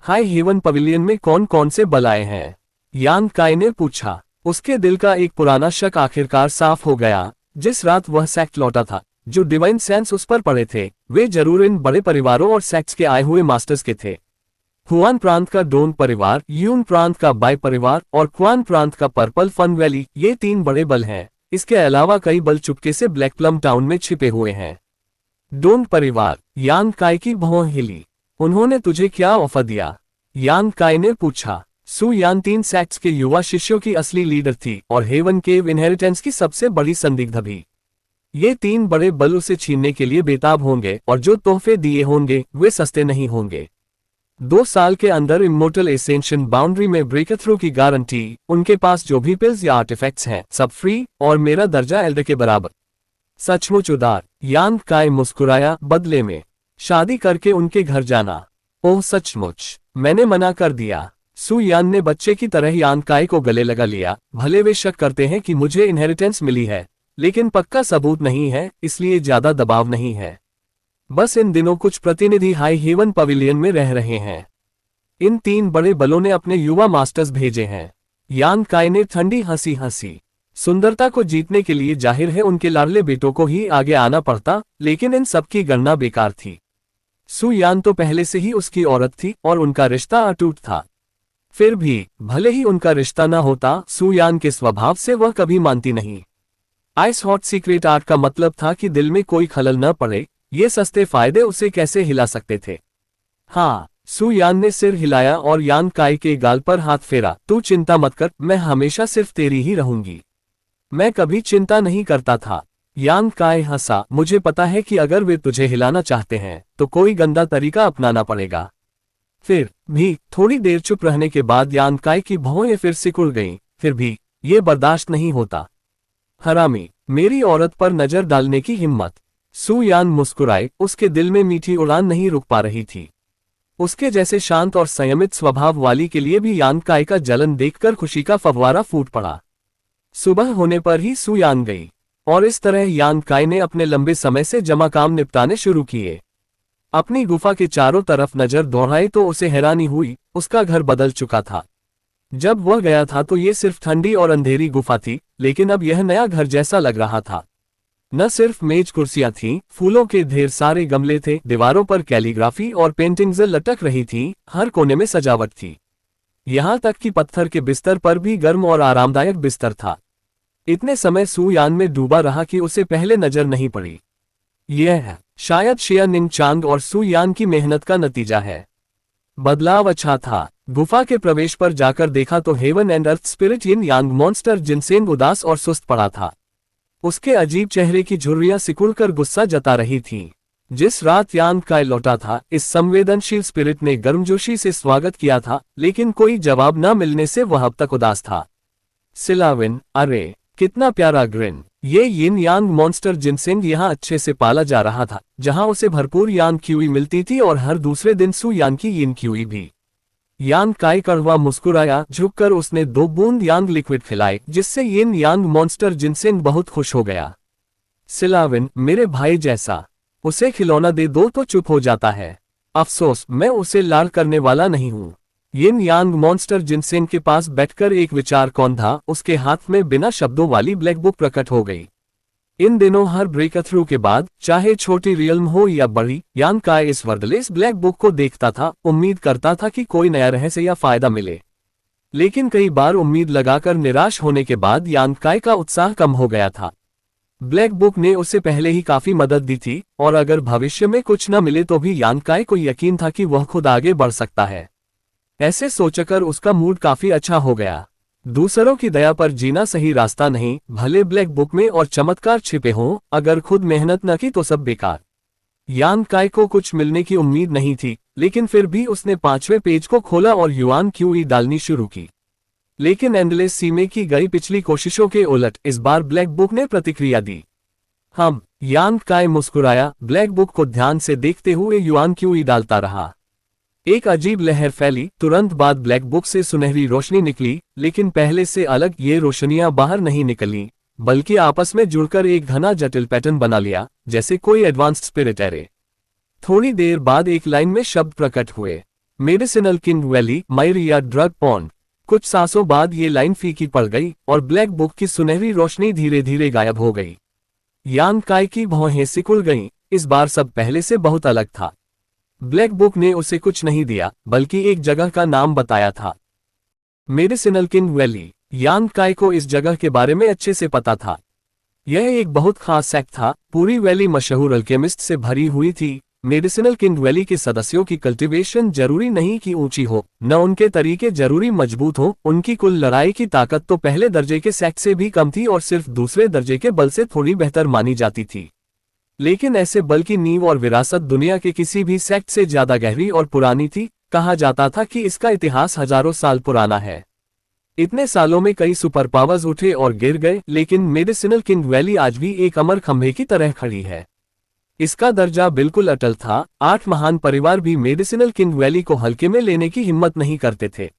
Speaker 1: हाई हेवन पवेलियन में कौन कौन से बल आए हैं? यान काय ने पूछा। उसके दिल का एक पुराना शक आखिरकार साफ हो गया। जिस रात वह सेक्ट लौटा था, जो डिवाइन सेंस उस पर पड़े थे, वे जरूर इन बड़े परिवारों और सेक्ट्स के आए हुए मास्टर्स के थे। हुआन प्रांत का डोन परिवार, यून प्रांत का बाय परिवार और क्वान प्रांत का पर्पल फन वैली, ये 3 बड़े बल हैं। इसके अलावा कई बल चुपके से ब्लैक प्लम टाउन में छिपे हुए हैं। डोन परिवार, यान काय की भौं हिली। उन्होंने तुझे क्या ऑफर दिया? यान काय ने पूछा। सु यान 3 सेक्ट्स के युवा शिष्यों की असली लीडर थी और हेवन केव इनहेरिटेंस की सबसे बड़ी संदिग्ध भी। ये 3 बड़े बल उसे छीनने के लिए बेताब होंगे और जो तोहफे दिए होंगे वे सस्ते नहीं होंगे। 2 साल के अंदर इमोर्टल एसेंशियन बाउंड्री में ब्रेक थ्रू की गारंटी, उनके पास जो भी पिल्स या आर्टिफैक्ट्स हैं सब फ्री, और मेरा दर्जा एल्डर के बराबर। सचमुच उदार। यान काय मुस्कुराया। बदले में शादी करके उनके घर जाना। ओह सचमुच, मैंने मना कर दिया। सु यान ने बच्चे की तरह यान काय को गले लगा लिया। भले वे शक करते हैं कि मुझे इनहेरिटेंस मिली है, लेकिन पक्का सबूत नहीं है, इसलिए ज्यादा दबाव नहीं है। बस इन दिनों कुछ प्रतिनिधि हाई हेवन पवेलियन में रह रहे हैं। इन 3 बड़े बलों ने अपने युवा मास्टर्स भेजे हैं। यान काय ने ठंडी हंसी हंसी। सुंदरता को जीतने के लिए जाहिर है उनके लाडले बेटों को ही आगे आना पड़ता, लेकिन इन सबकी गणना बेकार थी। सु यान तो पहले से ही उसकी औरत थी और उनका रिश्ता अटूट था। फिर भी भले ही उनका रिश्ता न होता, सु यान के स्वभाव से वह कभी मानती नहीं। आइस हॉट सीक्रेट आर्ट का मतलब था कि दिल में कोई खलल न पड़े। ये सस्ते फायदे उसे कैसे हिला सकते थे। हाँ, सु यान ने सिर हिलाया और यान काय के गाल पर हाथ फेरा। तू चिंता मत कर, मैं हमेशा सिर्फ तेरी ही रहूंगी। मैं कभी चिंता नहीं करता था। यान काय हंसा। मुझे पता है कि अगर वे तुझे हिलाना चाहते हैं तो कोई गंदा तरीका अपनाना पड़ेगा। फिर भी थोड़ी देर चुप रहने के बाद यान काय की भौहें फिर सिकुड़ गईं। फिर भी ये बर्दाश्त नहीं होता। हरामी, मेरी औरत पर नजर डालने की हिम्मत। सु यान मुस्कुराए। उसके दिल में मीठी उड़ान नहीं रुक पा रही थी। उसके जैसे शांत और संयमित स्वभाव वाली के लिए भी यान काय का जलन देखकर खुशी का फव्वारा फूट पड़ा। सुबह होने पर ही सु यान गई, और इस तरह यान काय ने अपने लंबे समय से जमा काम निपटाने शुरू किए। अपनी गुफा के चारों तरफ नजर दौड़ाई तो उसे हैरानी हुई। उसका घर बदल चुका था। जब वह गया था तो ये सिर्फ ठंडी और अंधेरी गुफा थी, लेकिन अब यह नया घर जैसा लग रहा था। न सिर्फ मेज कुर्सियां थीं, फूलों के ढेर सारे गमले थे, दीवारों पर कैलीग्राफी और पेंटिंग्स लटक रही थीं, हर कोने में सजावट थी। यहां तक कि पत्थर के बिस्तर पर भी गर्म और आरामदायक बिस्तर था। इतने समय सु यान में डूबा रहा कि उसे पहले नजर नहीं पड़ी। यह शायद शिया निंग चांग और सु यान की मेहनत का नतीजा है। बदलाव अच्छा था। गुफा के प्रवेश पर जाकर देखा तो heaven and earth spirit yin Yang monster ginseng उदास और सुस्त पड़ा था। उसके अजीब चेहरे की झुर्रियां सिकुड़कर गुस्सा जता रही थीं। जिस रात यान काय लौटा था, इस संवेदनशील स्पिरिट ने गर्मजोशी से स्वागत किया था, लेकिन कोई जवाब न मिलने से वह अब तक उदास था। सिलाविन, अरे कितना प्यारा ग्रिन। ये यिन यांग मॉन्स्टर जिनसेंग यहाँ अच्छे से पाला जा रहा था, जहां उसे भरपूर यान क्यूई मिलती थी और हर दूसरे दिन सु यान की यिन क्यूई भी। यान काय कड़वा मुस्कुराया। झुककर उसने 2 बूंद यांग लिक्विड खिलाए, जिससे यिन यांग मॉन्स्टर जिनसेंग बहुत खुश हो गया। सिलाविन, मेरे भाई जैसा। उसे खिलौना दे दो तो चुप हो जाता है। अफसोस, मैं उसे लाड़ करने वाला नहीं हूँ। यिन यांग मॉन्स्टर जिनसेंग के पास बैठकर एक विचार कौंधा। उसके हाथ में बिना शब्दों वाली ब्लैक बुक प्रकट हो गई। इन दिनों हर ब्रेक थ्रू के बाद, चाहे छोटी रियल्म हो या बड़ी, यान काय इस वर्डलेस ब्लैक बुक को देखता था, उम्मीद करता था कि कोई नया रहस्य या फायदा मिले। लेकिन कई बार उम्मीद लगाकर निराश होने के बाद यान काय का उत्साह कम हो गया था। ब्लैक बुक ने उसे पहले ही काफी मदद दी थी, और अगर भविष्य में कुछ न मिले तो भी यान काय को यकीन था कि वह खुद आगे बढ़ सकता है। ऐसे सोचकर उसका मूड काफी अच्छा हो गया। दूसरों की दया पर जीना सही रास्ता नहीं, भले ब्लैक बुक में और चमत्कार छिपे हों, अगर खुद मेहनत न की तो सब बेकार। यान काय को कुछ मिलने की उम्मीद नहीं थी, लेकिन फिर भी उसने 5वें पेज को खोला और युआन क्यूई डालनी शुरू की। लेकिन एंडलेस सी में की गई पिछली कोशिशों के उलट इस बार ब्लैक बुक ने प्रतिक्रिया दी। यान काय मुस्कुराया, ब्लैक बुक को ध्यान से देखते हुए युआन क्यूई डालता रहा। एक अजीब लहर फैली। तुरंत बाद ब्लैक बुक से सुनहरी रोशनी निकली, लेकिन पहले से अलग ये रोशनियां बाहर नहीं निकलीं, बल्कि आपस में जुड़कर एक घना जटिल पैटर्न बना लिया, जैसे कोई एडवांस्ड स्पिरिट एरे। थोड़ी देर बाद एक लाइन में शब्द प्रकट हुए, मेडिसिनल किंग वैली, मायरिया ड्रग पॉन्ड। कुछ सांसों बाद ये लाइन फीकी पड़ गई और ब्लैक बुक की सुनहरी रोशनी धीरे धीरे गायब हो गई। यान काय की भौहें सिकुड़ गईं। इस बार सब पहले से बहुत अलग था। ब्लैक बुक ने उसे कुछ नहीं दिया, बल्कि एक जगह का नाम बताया था, मेडिसिनल किंग वैली। यान काय को इस जगह के बारे में अच्छे से पता था। यह एक बहुत खास सेक्ट था। पूरी वैली मशहूर अल्केमिस्ट से भरी हुई थी। मेडिसिनल किंग वैली के सदस्यों की कल्टीवेशन जरूरी नहीं कि ऊंची हो, न उनके तरीके जरूरी मजबूत हो। उनकी कुल लड़ाई की ताकत तो पहले दर्जे के सेक्ट से भी कम थी और सिर्फ दूसरे दर्जे के बल से थोड़ी बेहतर मानी जाती थी। लेकिन ऐसे बल की नींव और विरासत दुनिया के किसी भी सेक्ट से ज्यादा गहरी और पुरानी थी। कहा जाता था कि इसका इतिहास हजारों साल पुराना है। इतने सालों में कई सुपर पावर्स उठे और गिर गए, लेकिन मेडिसिनल किंग वैली आज भी एक अमर खंभे की तरह खड़ी है। इसका दर्जा बिल्कुल अटल था। 8 महान परिवार भी मेडिसिनल किंग वैली को हल्के में लेने की हिम्मत नहीं करते थे।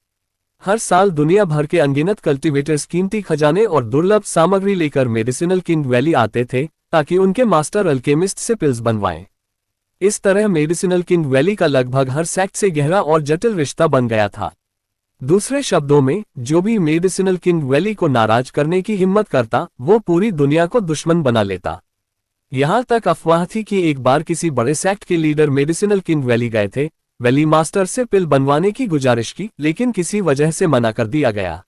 Speaker 1: हर साल दुनिया भर के अनगिनत कल्टीवेटर्स कीमती खजाने और दुर्लभ सामग्री लेकर मेडिसिनल किंग वैली आते थे, ताकि उनके मास्टर अल्केमिस्ट से पिल्स बनवाएं। इस तरह मेडिसिनल किंग वैली का लगभग हर सेक्ट से गहरा और जटिल रिश्ता बन गया था। दूसरे शब्दों में, जो भी मेडिसिनल किंग वैली को नाराज करने की हिम्मत करता, वो पूरी दुनिया को दुश्मन बना लेता। यहां तक अफवाह थी कि एक बार किसी बड़े सेक्ट के लीडर मेडिसिनल किंग वैली गए थे, वैली मास्टर से पिल बनवाने की गुजारिश की, लेकिन किसी वजह से मना कर दिया गया।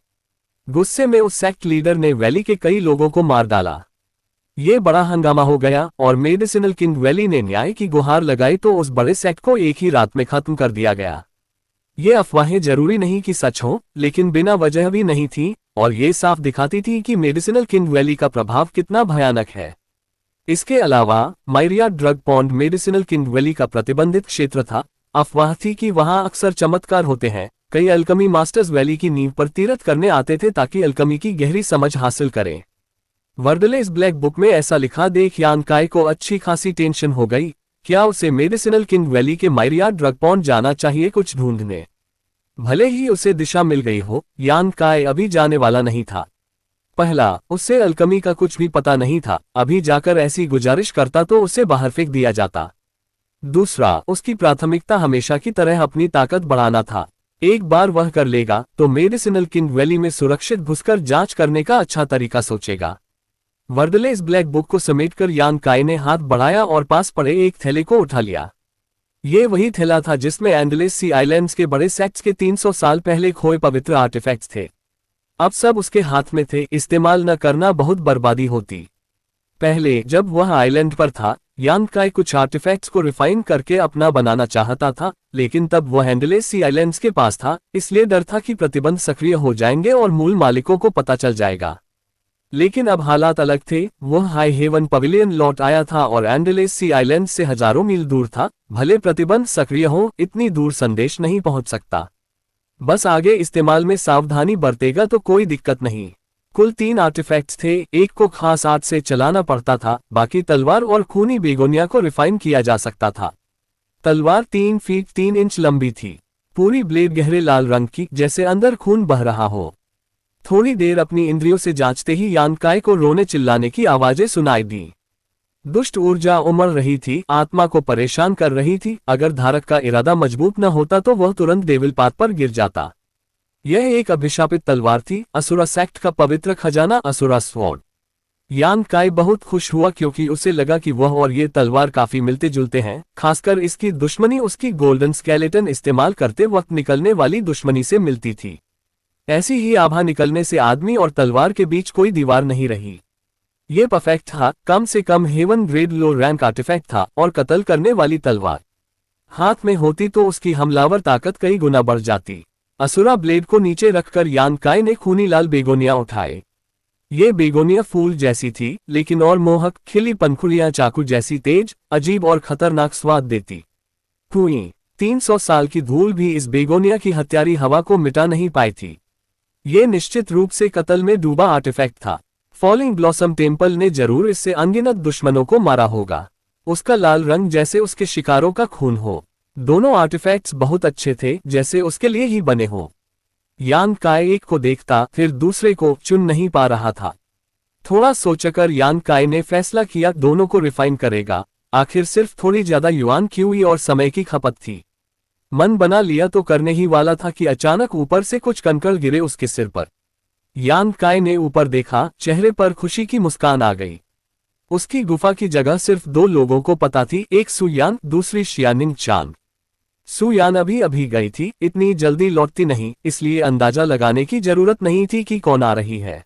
Speaker 1: गुस्से में उस सेक्ट लीडर ने वैली के कई लोगों को मार डाला। ये बड़ा हंगामा हो गया और मेडिसिनल किंग वैली ने न्याय की गुहार लगाई तो उस बड़े सेक्ट को एक ही रात में खत्म कर दिया गया। ये अफवाहें जरूरी नहीं कि सच हो, लेकिन बिना वजह भी नहीं थी, और ये साफ दिखाती थी कि मेडिसिनल किंग वैली का प्रभाव कितना भयानक है। इसके अलावा मायरिया drug pond medicinal king valley का प्रतिबंधित क्षेत्र था। अफवाह थी कि वहां अक्सर चमत्कार होते हैं। कई अल्कमी मास्टर्स वैली की नींव पर तीर्थ करने आते थे ताकि अल्कमी की गहरी समझ हासिल करें। वर्डलेस ब्लैक बुक में ऐसा लिखा देख यान काय को अच्छी खासी टेंशन हो गई। क्या उसे मेडिसिनल किंग वैली के मायरिया ड्रग पॉन्ड जाना चाहिए कुछ ढूंढने? भले ही उसे दिशा मिल गई हो, यान काय अभी जाने वाला नहीं था। पहला, उससे अल्कमी का कुछ भी पता नहीं था। अभी जाकर ऐसी गुजारिश करता तो उसे बाहर फेंक दिया जाता। दूसरा, उसकी प्राथमिकता हमेशा की तरह अपनी ताकत बढ़ाना था। एक बार वह कर लेगा तो मेडिसिनल किंग वैली में सुरक्षित घुसकर जांच करने का अच्छा तरीका सोचेगा। वर्डलेस ब्लैक बुक को समेटकर यान काय ने हाथ बढ़ाया और पास पड़े एक थैले को उठा लिया। ये वही थैला था जिसमें एंडलेस सी आइलैंड्स के बड़े सेक्ट्स के 300 साल पहले खोए पवित्र आर्टिफैक्ट्स थे। अब सब उसके हाथ में थे। इस्तेमाल न करना बहुत बर्बादी होती। पहले जब वह आइलैंड पर था, यान काय कुछ आर्टिफैक्ट्स को रिफाइन करके अपना बनाना चाहता था, लेकिन तब वह एंडलेस सी आइलैंड्स के पास था, इसलिए डर था कि प्रतिबंध सक्रिय हो जाएंगे और मूल मालिकों को पता चल जाएगा। लेकिन अब हालात अलग थे। वह हाई हेवन पवेलियन लौट आया था और एंडलेस सी आइलैंड से हजारों मील दूर था। भले प्रतिबंध सक्रिय हो, इतनी दूर संदेश नहीं पहुंच सकता। बस आगे इस्तेमाल में सावधानी बरतेगा तो कोई दिक्कत नहीं। कुल 3 आर्टिफैक्ट्स थे। एक को खास आग से चलाना पड़ता था, बाकी तलवार और खूनी बेगोनिया को रिफाइन किया जा सकता था। तलवार 3 फीट 3 इंच लंबी थी। पूरी ब्लेड गहरे लाल रंग की, जैसे अंदर खून बह रहा हो। थोड़ी देर अपनी इंद्रियों से जांचते ही यान काय को रोने चिल्लाने की आवाजें सुनाई दी। दुष्ट ऊर्जा उमड़ रही थी, आत्मा को परेशान कर रही थी। अगर धारक का इरादा मजबूत न होता तो वह तुरंत डेविल पाथ पर गिर जाता। यह एक अभिशापित तलवार थी, असुरा सेक्ट का पवित्र खजाना, असुरा स्वॉर्ड। यान काय बहुत खुश हुआ क्योंकि उसे लगा कि वह और ये तलवार काफी मिलते जुलते हैं। खासकर इसकी दुश्मनी उसकी गोल्डन स्केलेटन इस्तेमाल करते वक्त निकलने वाली दुश्मनी से मिलती थी। ऐसी ही आभा निकलने से आदमी और तलवार के बीच कोई दीवार नहीं रही। ये परफेक्ट था। कम से कम heaven grade low rank artefact था और कत्ल करने वाली तलवार हाथ में होती तो उसकी हमलावर ताकत कई गुना बढ़ जाती। असुरा ब्लेड को नीचे रखकर यान काय ने खूनी लाल बेगोनिया उठाए। ये बेगोनिया फूल जैसी थी, लेकिन और मोहक, खिली पंखुड़ियां चाकू जैसी तेज, अजीब और खतरनाक स्वाद देती हुई। 300 साल की धूल भी इस बेगोनिया की हत्यारी हवा को मिटा नहीं पाई थी। ये निश्चित रूप से कत्ल में डूबा आर्टिफैक्ट था। फॉलिंग ब्लॉसम टेम्पल ने जरूर इससे अनगिनत दुश्मनों को मारा होगा। उसका लाल रंग जैसे उसके शिकारों का खून हो। दोनों आर्टिफैक्ट्स बहुत अच्छे थे, जैसे उसके लिए ही बने हो। यान काय एक को देखता, फिर दूसरे को चुन नहीं पा रहा था। थोड़ा सोचकर यान काय ने फैसला किया दोनों को रिफाइन करेगा। आखिर सिर्फ थोड़ी ज्यादा युआन की हुई और समय की खपत थी। मन बना लिया तो करने ही वाला था कि अचानक ऊपर से कुछ कंकड़ गिरे उसके सिर पर। यान काय ने ऊपर देखा, चेहरे पर खुशी की मुस्कान आ गई। उसकी गुफा की जगह सिर्फ 2 लोगों को पता थी, एक सुयान, दूसरी शियानिंग चांग। सुयान अभी अभी गई थी, इतनी जल्दी लौटती नहीं, इसलिए अंदाजा लगाने की जरूरत नहीं थी कि कौन आ रही है।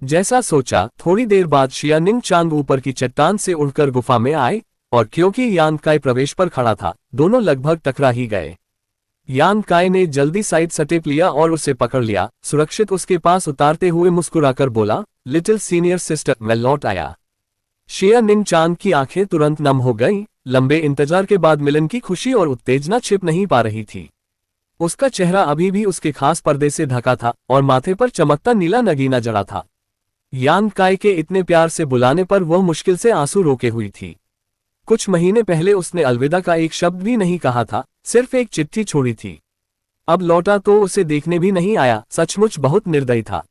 Speaker 1: जैसा सोचा, थोड़ी देर बाद शियानिंग चांग ऊपर की चट्टान से उड़कर गुफा में आए, और क्योंकि यान काय प्रवेश पर खड़ा था, दोनों लगभग टकरा ही गए। यान काय ने जल्दी साइड स्टेप लिया और उसे पकड़ लिया, सुरक्षित उसके पास उतारते हुए मुस्कुराकर बोला, लिटिल सीनियर सिस्टर, मैं लौट आया। शियानिंग चांग की आंखें तुरंत नम हो गईं। लंबे इंतजार के बाद मिलन की खुशी और उत्तेजना छिप नहीं पा रही थी। उसका चेहरा अभी भी उसके खास पर्दे से ढका था और माथे पर चमकता नीला नगीना जड़ा था। यान काय के इतने प्यार से बुलाने पर वह मुश्किल से आंसू रोके हुई थी। कुछ महीने पहले उसने अलविदा का एक शब्द भी नहीं कहा था, सिर्फ एक चिट्ठी छोड़ी थी। अब लौटा तो उसे देखने भी नहीं आया, सचमुच बहुत निर्दयी था।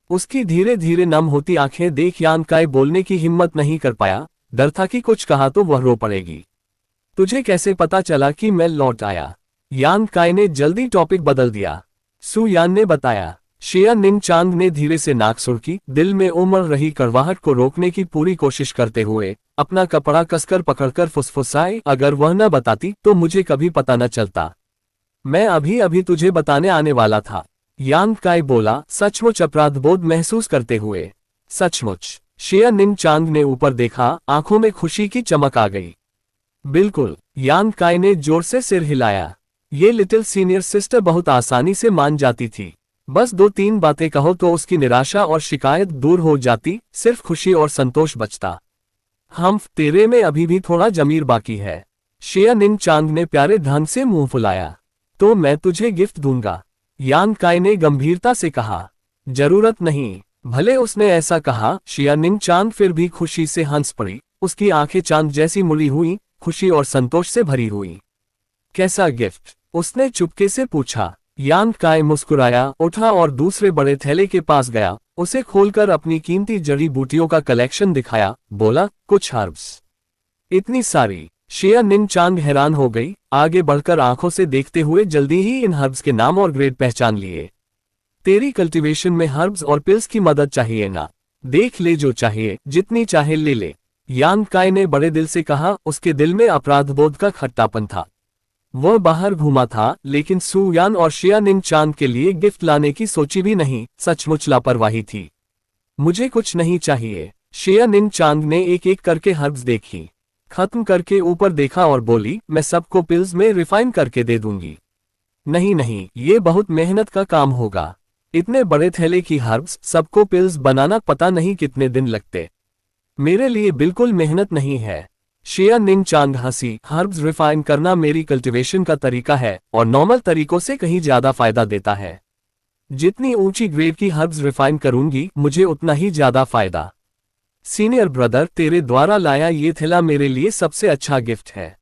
Speaker 1: उसकी धीरे धीरे नम होती आंखें देख यान काय बोलने की हिम्मत नहीं कर पाया, डर था कि कुछ कहा तो वह रो पड़ेगी। तुझे कैसे पता चला कि मैं लौट आया? यान काय ने जल्दी टॉपिक बदल दिया। सु यान ने बताया। शिया निंग चांग ने धीरे से नाक सुड़की, दिल में उमड़ रही कड़वाहट को रोकने की पूरी कोशिश करते हुए अपना कपड़ा कसकर पकड़कर फुसफुसाए, अगर वह न बताती तो मुझे कभी पता न चलता। मैं अभी अभी तुझे बताने आने वाला था, यान काय बोला, सचमुच अपराधबोध महसूस करते हुए। सचमुच? शिया निंग चांग ने ऊपर देखा, आंखों में खुशी की चमक आ गई। बिल्कुल, यान काय ने जोर से सिर हिलाया। ये लिटिल सीनियर सिस्टर बहुत आसानी से मान जाती थी। बस 2-3 बातें कहो तो उसकी निराशा और शिकायत दूर हो जाती, सिर्फ खुशी और संतोष बचता। तेरे में अभी भी थोड़ा जमीर बाकी है। शिया निंग चांग ने प्यारे ढंग से मुंह फुलाया। तो मैं तुझे गिफ्ट दूंगा, यान काय ने गंभीरता से कहा। जरूरत नहीं। भले उसने ऐसा कहा, शिया निंग चांग फिर भी खुशी से हंस पड़ी। उसकी आंखें चांद जैसी मुड़ी हुई, खुशी और संतोष से भरी हुई। कैसा गिफ्ट? उसने चुपके से पूछा। यान काय मुस्कुराया, उठा और दूसरे बड़े थैले के पास गया, उसे खोलकर अपनी कीमती जड़ी बूटियों का कलेक्शन दिखाया, बोला, कुछ हर्ब्स? इतनी सारी? शिया निंग चांग हैरान हो गई, आगे बढ़कर आंखों से देखते हुए जल्दी ही इन हर्ब्स के नाम और ग्रेड पहचान लिए। तेरी कल्टीवेशन में हर्ब्स और पिल्स की मदद चाहिए ना? देख ले, जो चाहिए जितनी चाहे ले ले, यान काय ने बड़े दिल से कहा। उसके दिल में अपराधबोध का खट्टापन था। वह बाहर घूमा था, लेकिन सु यान और शिया निंग चांग के लिए गिफ्ट लाने की सोची भी नहीं। सचमुच लापरवाही थी। मुझे कुछ नहीं चाहिए। शिया निंग चांग ने एक एक करके हर्ब्स देखी, खत्म करके ऊपर देखा और बोली, मैं सबको पिल्स में रिफाइन करके दे दूंगी। नहीं नहीं, ये बहुत मेहनत का काम होगा। इतने बड़े थैले की हर्ब्स सबको पिल्स बनाना पता नहीं कितने दिन लगते। मेरे लिए बिल्कुल मेहनत नहीं है। शिया निंग चांग हंसी। हर्ब्स रिफाइन करना मेरी कल्टीवेशन का तरीका है और नॉर्मल तरीकों से कहीं ज्यादा फायदा देता है। जितनी ऊंची ग्रेड की हर्ब्स रिफाइन करूंगी, मुझे उतना ही ज्यादा फायदा। सीनियर ब्रदर, तेरे द्वारा लाया ये थैला मेरे लिए सबसे अच्छा गिफ्ट है।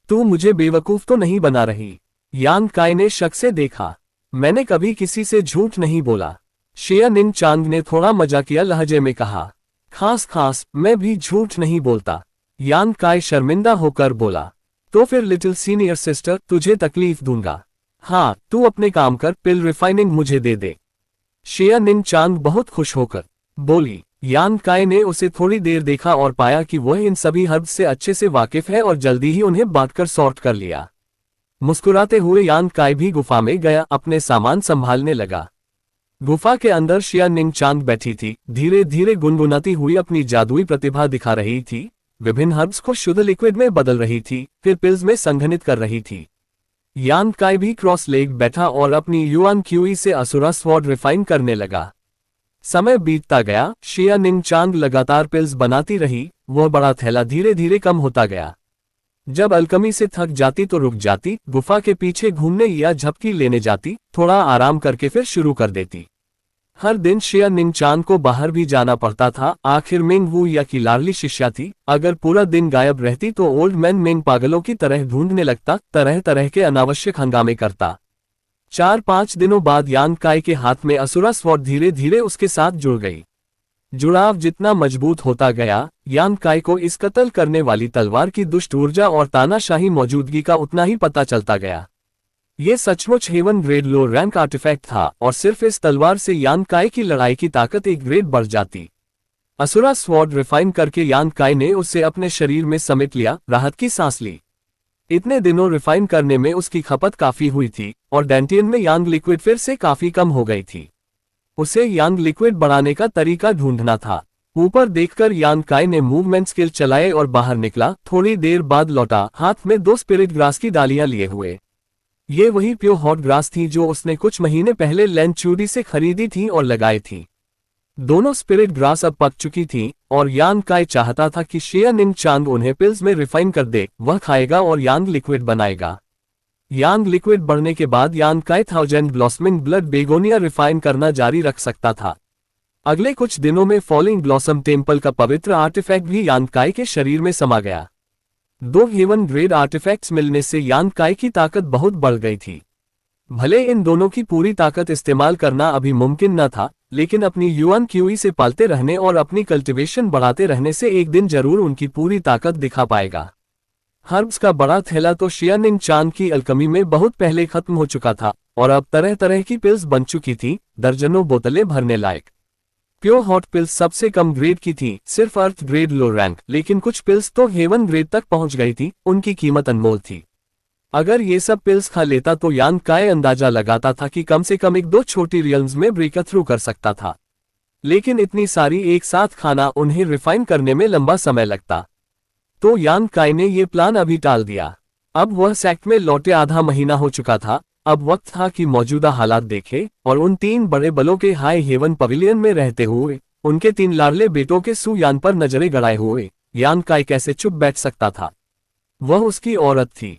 Speaker 1: तू मुझे बेवकूफ तो नहीं बना रही? यान काय ने शक से देखा। मैंने कभी किसी से झूठ नहीं बोला, शिया निंग चांग ने थोड़ा मजाकिया लहजे में कहा। खास मैं भी झूठ नहीं बोलता, यान काय शर्मिंदा होकर बोला। तो फिर लिटिल सीनियर सिस्टर, तुझे तकलीफ दूंगा। हाँ, तू अपने काम कर, पिल रिफाइनिंग मुझे दे दे। शिया निंग चांग बहुत खुश होकर बोली। यान काय ने उसे थोड़ी देर देखा और पाया कि वह इन सभी हर्ब्स से अच्छे से वाकिफ है और जल्दी ही उन्हें बांटकर सॉर्ट कर लिया। मुस्कुराते हुए यान काय भी गुफा में गया, अपने सामान संभालने लगा। गुफा के अंदर शिया निंग चांग बैठी थी, धीरे धीरे गुनगुनाती हुई अपनी जादुई प्रतिभा दिखा रही थी। विभिन्न हर्ब्स को शुद्ध लिक्विड में बदल रही थी, फिर पिल्स में संघनित कर रही थी। यान काय भी क्रॉस लेग बैठा और अपनी युआन क्यूई से असुरा स्वॉर्ड रिफाइन करने लगा। समय बीतता गया, शिया निंग चांग लगातार पिल्स बनाती रही। वह बड़ा थैला धीरे धीरे कम होता गया। जब अलकमी से थक जाती तो रुक जाती, गुफा के पीछे घूमने या झपकी लेने जाती, थोड़ा आराम करके फिर शुरू कर देती। हर दिन शिया निंग चांग को बाहर भी जाना पड़ता था। आखिर मिंग वू या की लाडली शिष्या थी, अगर पूरा दिन गायब रहती तो ओल्ड मैन मिंग पागलों की तरह ढूंढने लगता, तरह तरह के अनावश्यक हंगामे करता। 4-5 दिनों बाद यान काय के हाथ में असुरा स्वॉर्ड धीरे धीरे उसके साथ जुड़ गई। जुड़ाव जितना मजबूत होता गया, यान काय को इस कत्ल करने वाली तलवार की दुष्ट ऊर्जा और तानाशाही मौजूदगी का उतना ही पता चलता गया। ये सचमुच heaven grade low rank artefact था और सिर्फ इस तलवार से यान काय की लड़ाई की ताकत एक ग्रेड बढ़ जाती। असुरा स्वॉर्ड रिफाइन करके यान काय ने उसे अपने शरीर में समेट लिया, राहत की सांस ली। इतने दिनों रिफाइन करने में उसकी खपत काफी हुई थी और डेंटियन में यांग लिक्विड फिर से काफी कम हो गई थी। उसे यांग लिक्विड बढ़ाने का तरीका ढूंढना था। ऊपर देखकर यान काय ने मूवमेंट स्किल चलाए और बाहर निकला। थोड़ी देर बाद लौटा, हाथ में 2 स्पिरिट ग्रास की डालियां लिए हुए। ये वही प्योर हॉट ग्रास थी जो उसने कुछ महीने पहले लेंचूरी से खरीदी थी और लगाई थी। दोनों स्पिरिट ग्रास अब पक चुकी थी और यान काय चाहता था कि शिया निंग चांग उन्हें पिल्स में रिफाइन कर दे। वह खाएगा और यांग लिक्विड बनाएगा। यांग लिक्विड बढ़ने के बाद यान काई 1000 ब्लॉसमिंग ब्लड बेगोनिया रिफाइन करना जारी रख सकता था। अगले कुछ दिनों में फॉलिंग ब्लॉसम टेम्पल का पवित्र आर्टिफैक्ट भी यान काई के शरीर में समा गया। 2 हेवन ग्रेड आर्टिफैक्ट्स मिलने से यान काई की ताकत बहुत बढ़ गई थी। भले इन दोनों की पूरी ताकत इस्तेमाल करना अभी मुमकिन न था, लेकिन अपनी युआन क्यूई से पालते रहने और अपनी कल्टीवेशन बढ़ाते रहने से एक दिन जरूर उनकी पूरी ताकत दिखा पाएगा। हर्ब्स का बड़ा थैला तो शियानिंग चांद की अल्कमी में बहुत पहले खत्म हो चुका था और अब तरह तरह की पिल्स बन चुकी थी, दर्जनों बोतलें भरने लायक। प्योर हॉट पिल्स सबसे कम ग्रेड की थी, सिर्फ अर्थ ग्रेड लो रैंक, लेकिन कुछ पिल्स तो हेवन ग्रेड तक पहुंच गई थी, उनकी कीमत अनमोल थी। अगर ये सब पिल्स खा लेता तो यान काई अंदाजा लगाता था कि कम से कम 1-2 छोटी रियल्म्स में ब्रेक थ्रू कर सकता था, लेकिन इतनी सारी एक साथ खाना उन्हें रिफाइन करने में लंबा समय लगता। तो यान काई ने ये प्लान अभी टाल दिया। अब वह सेक्ट में लौटे आधा महीना हो चुका था। अब वक्त था कि मौजूदा हालात देखे और उन 3 बड़े बलों के हाई हेवन पवेलियन में रहते हुए उनके 3 लाडले बेटों के सु यान पर नजरें गड़ाए हुए यान काई कैसे चुप बैठ सकता था। वह उसकी औरत थी।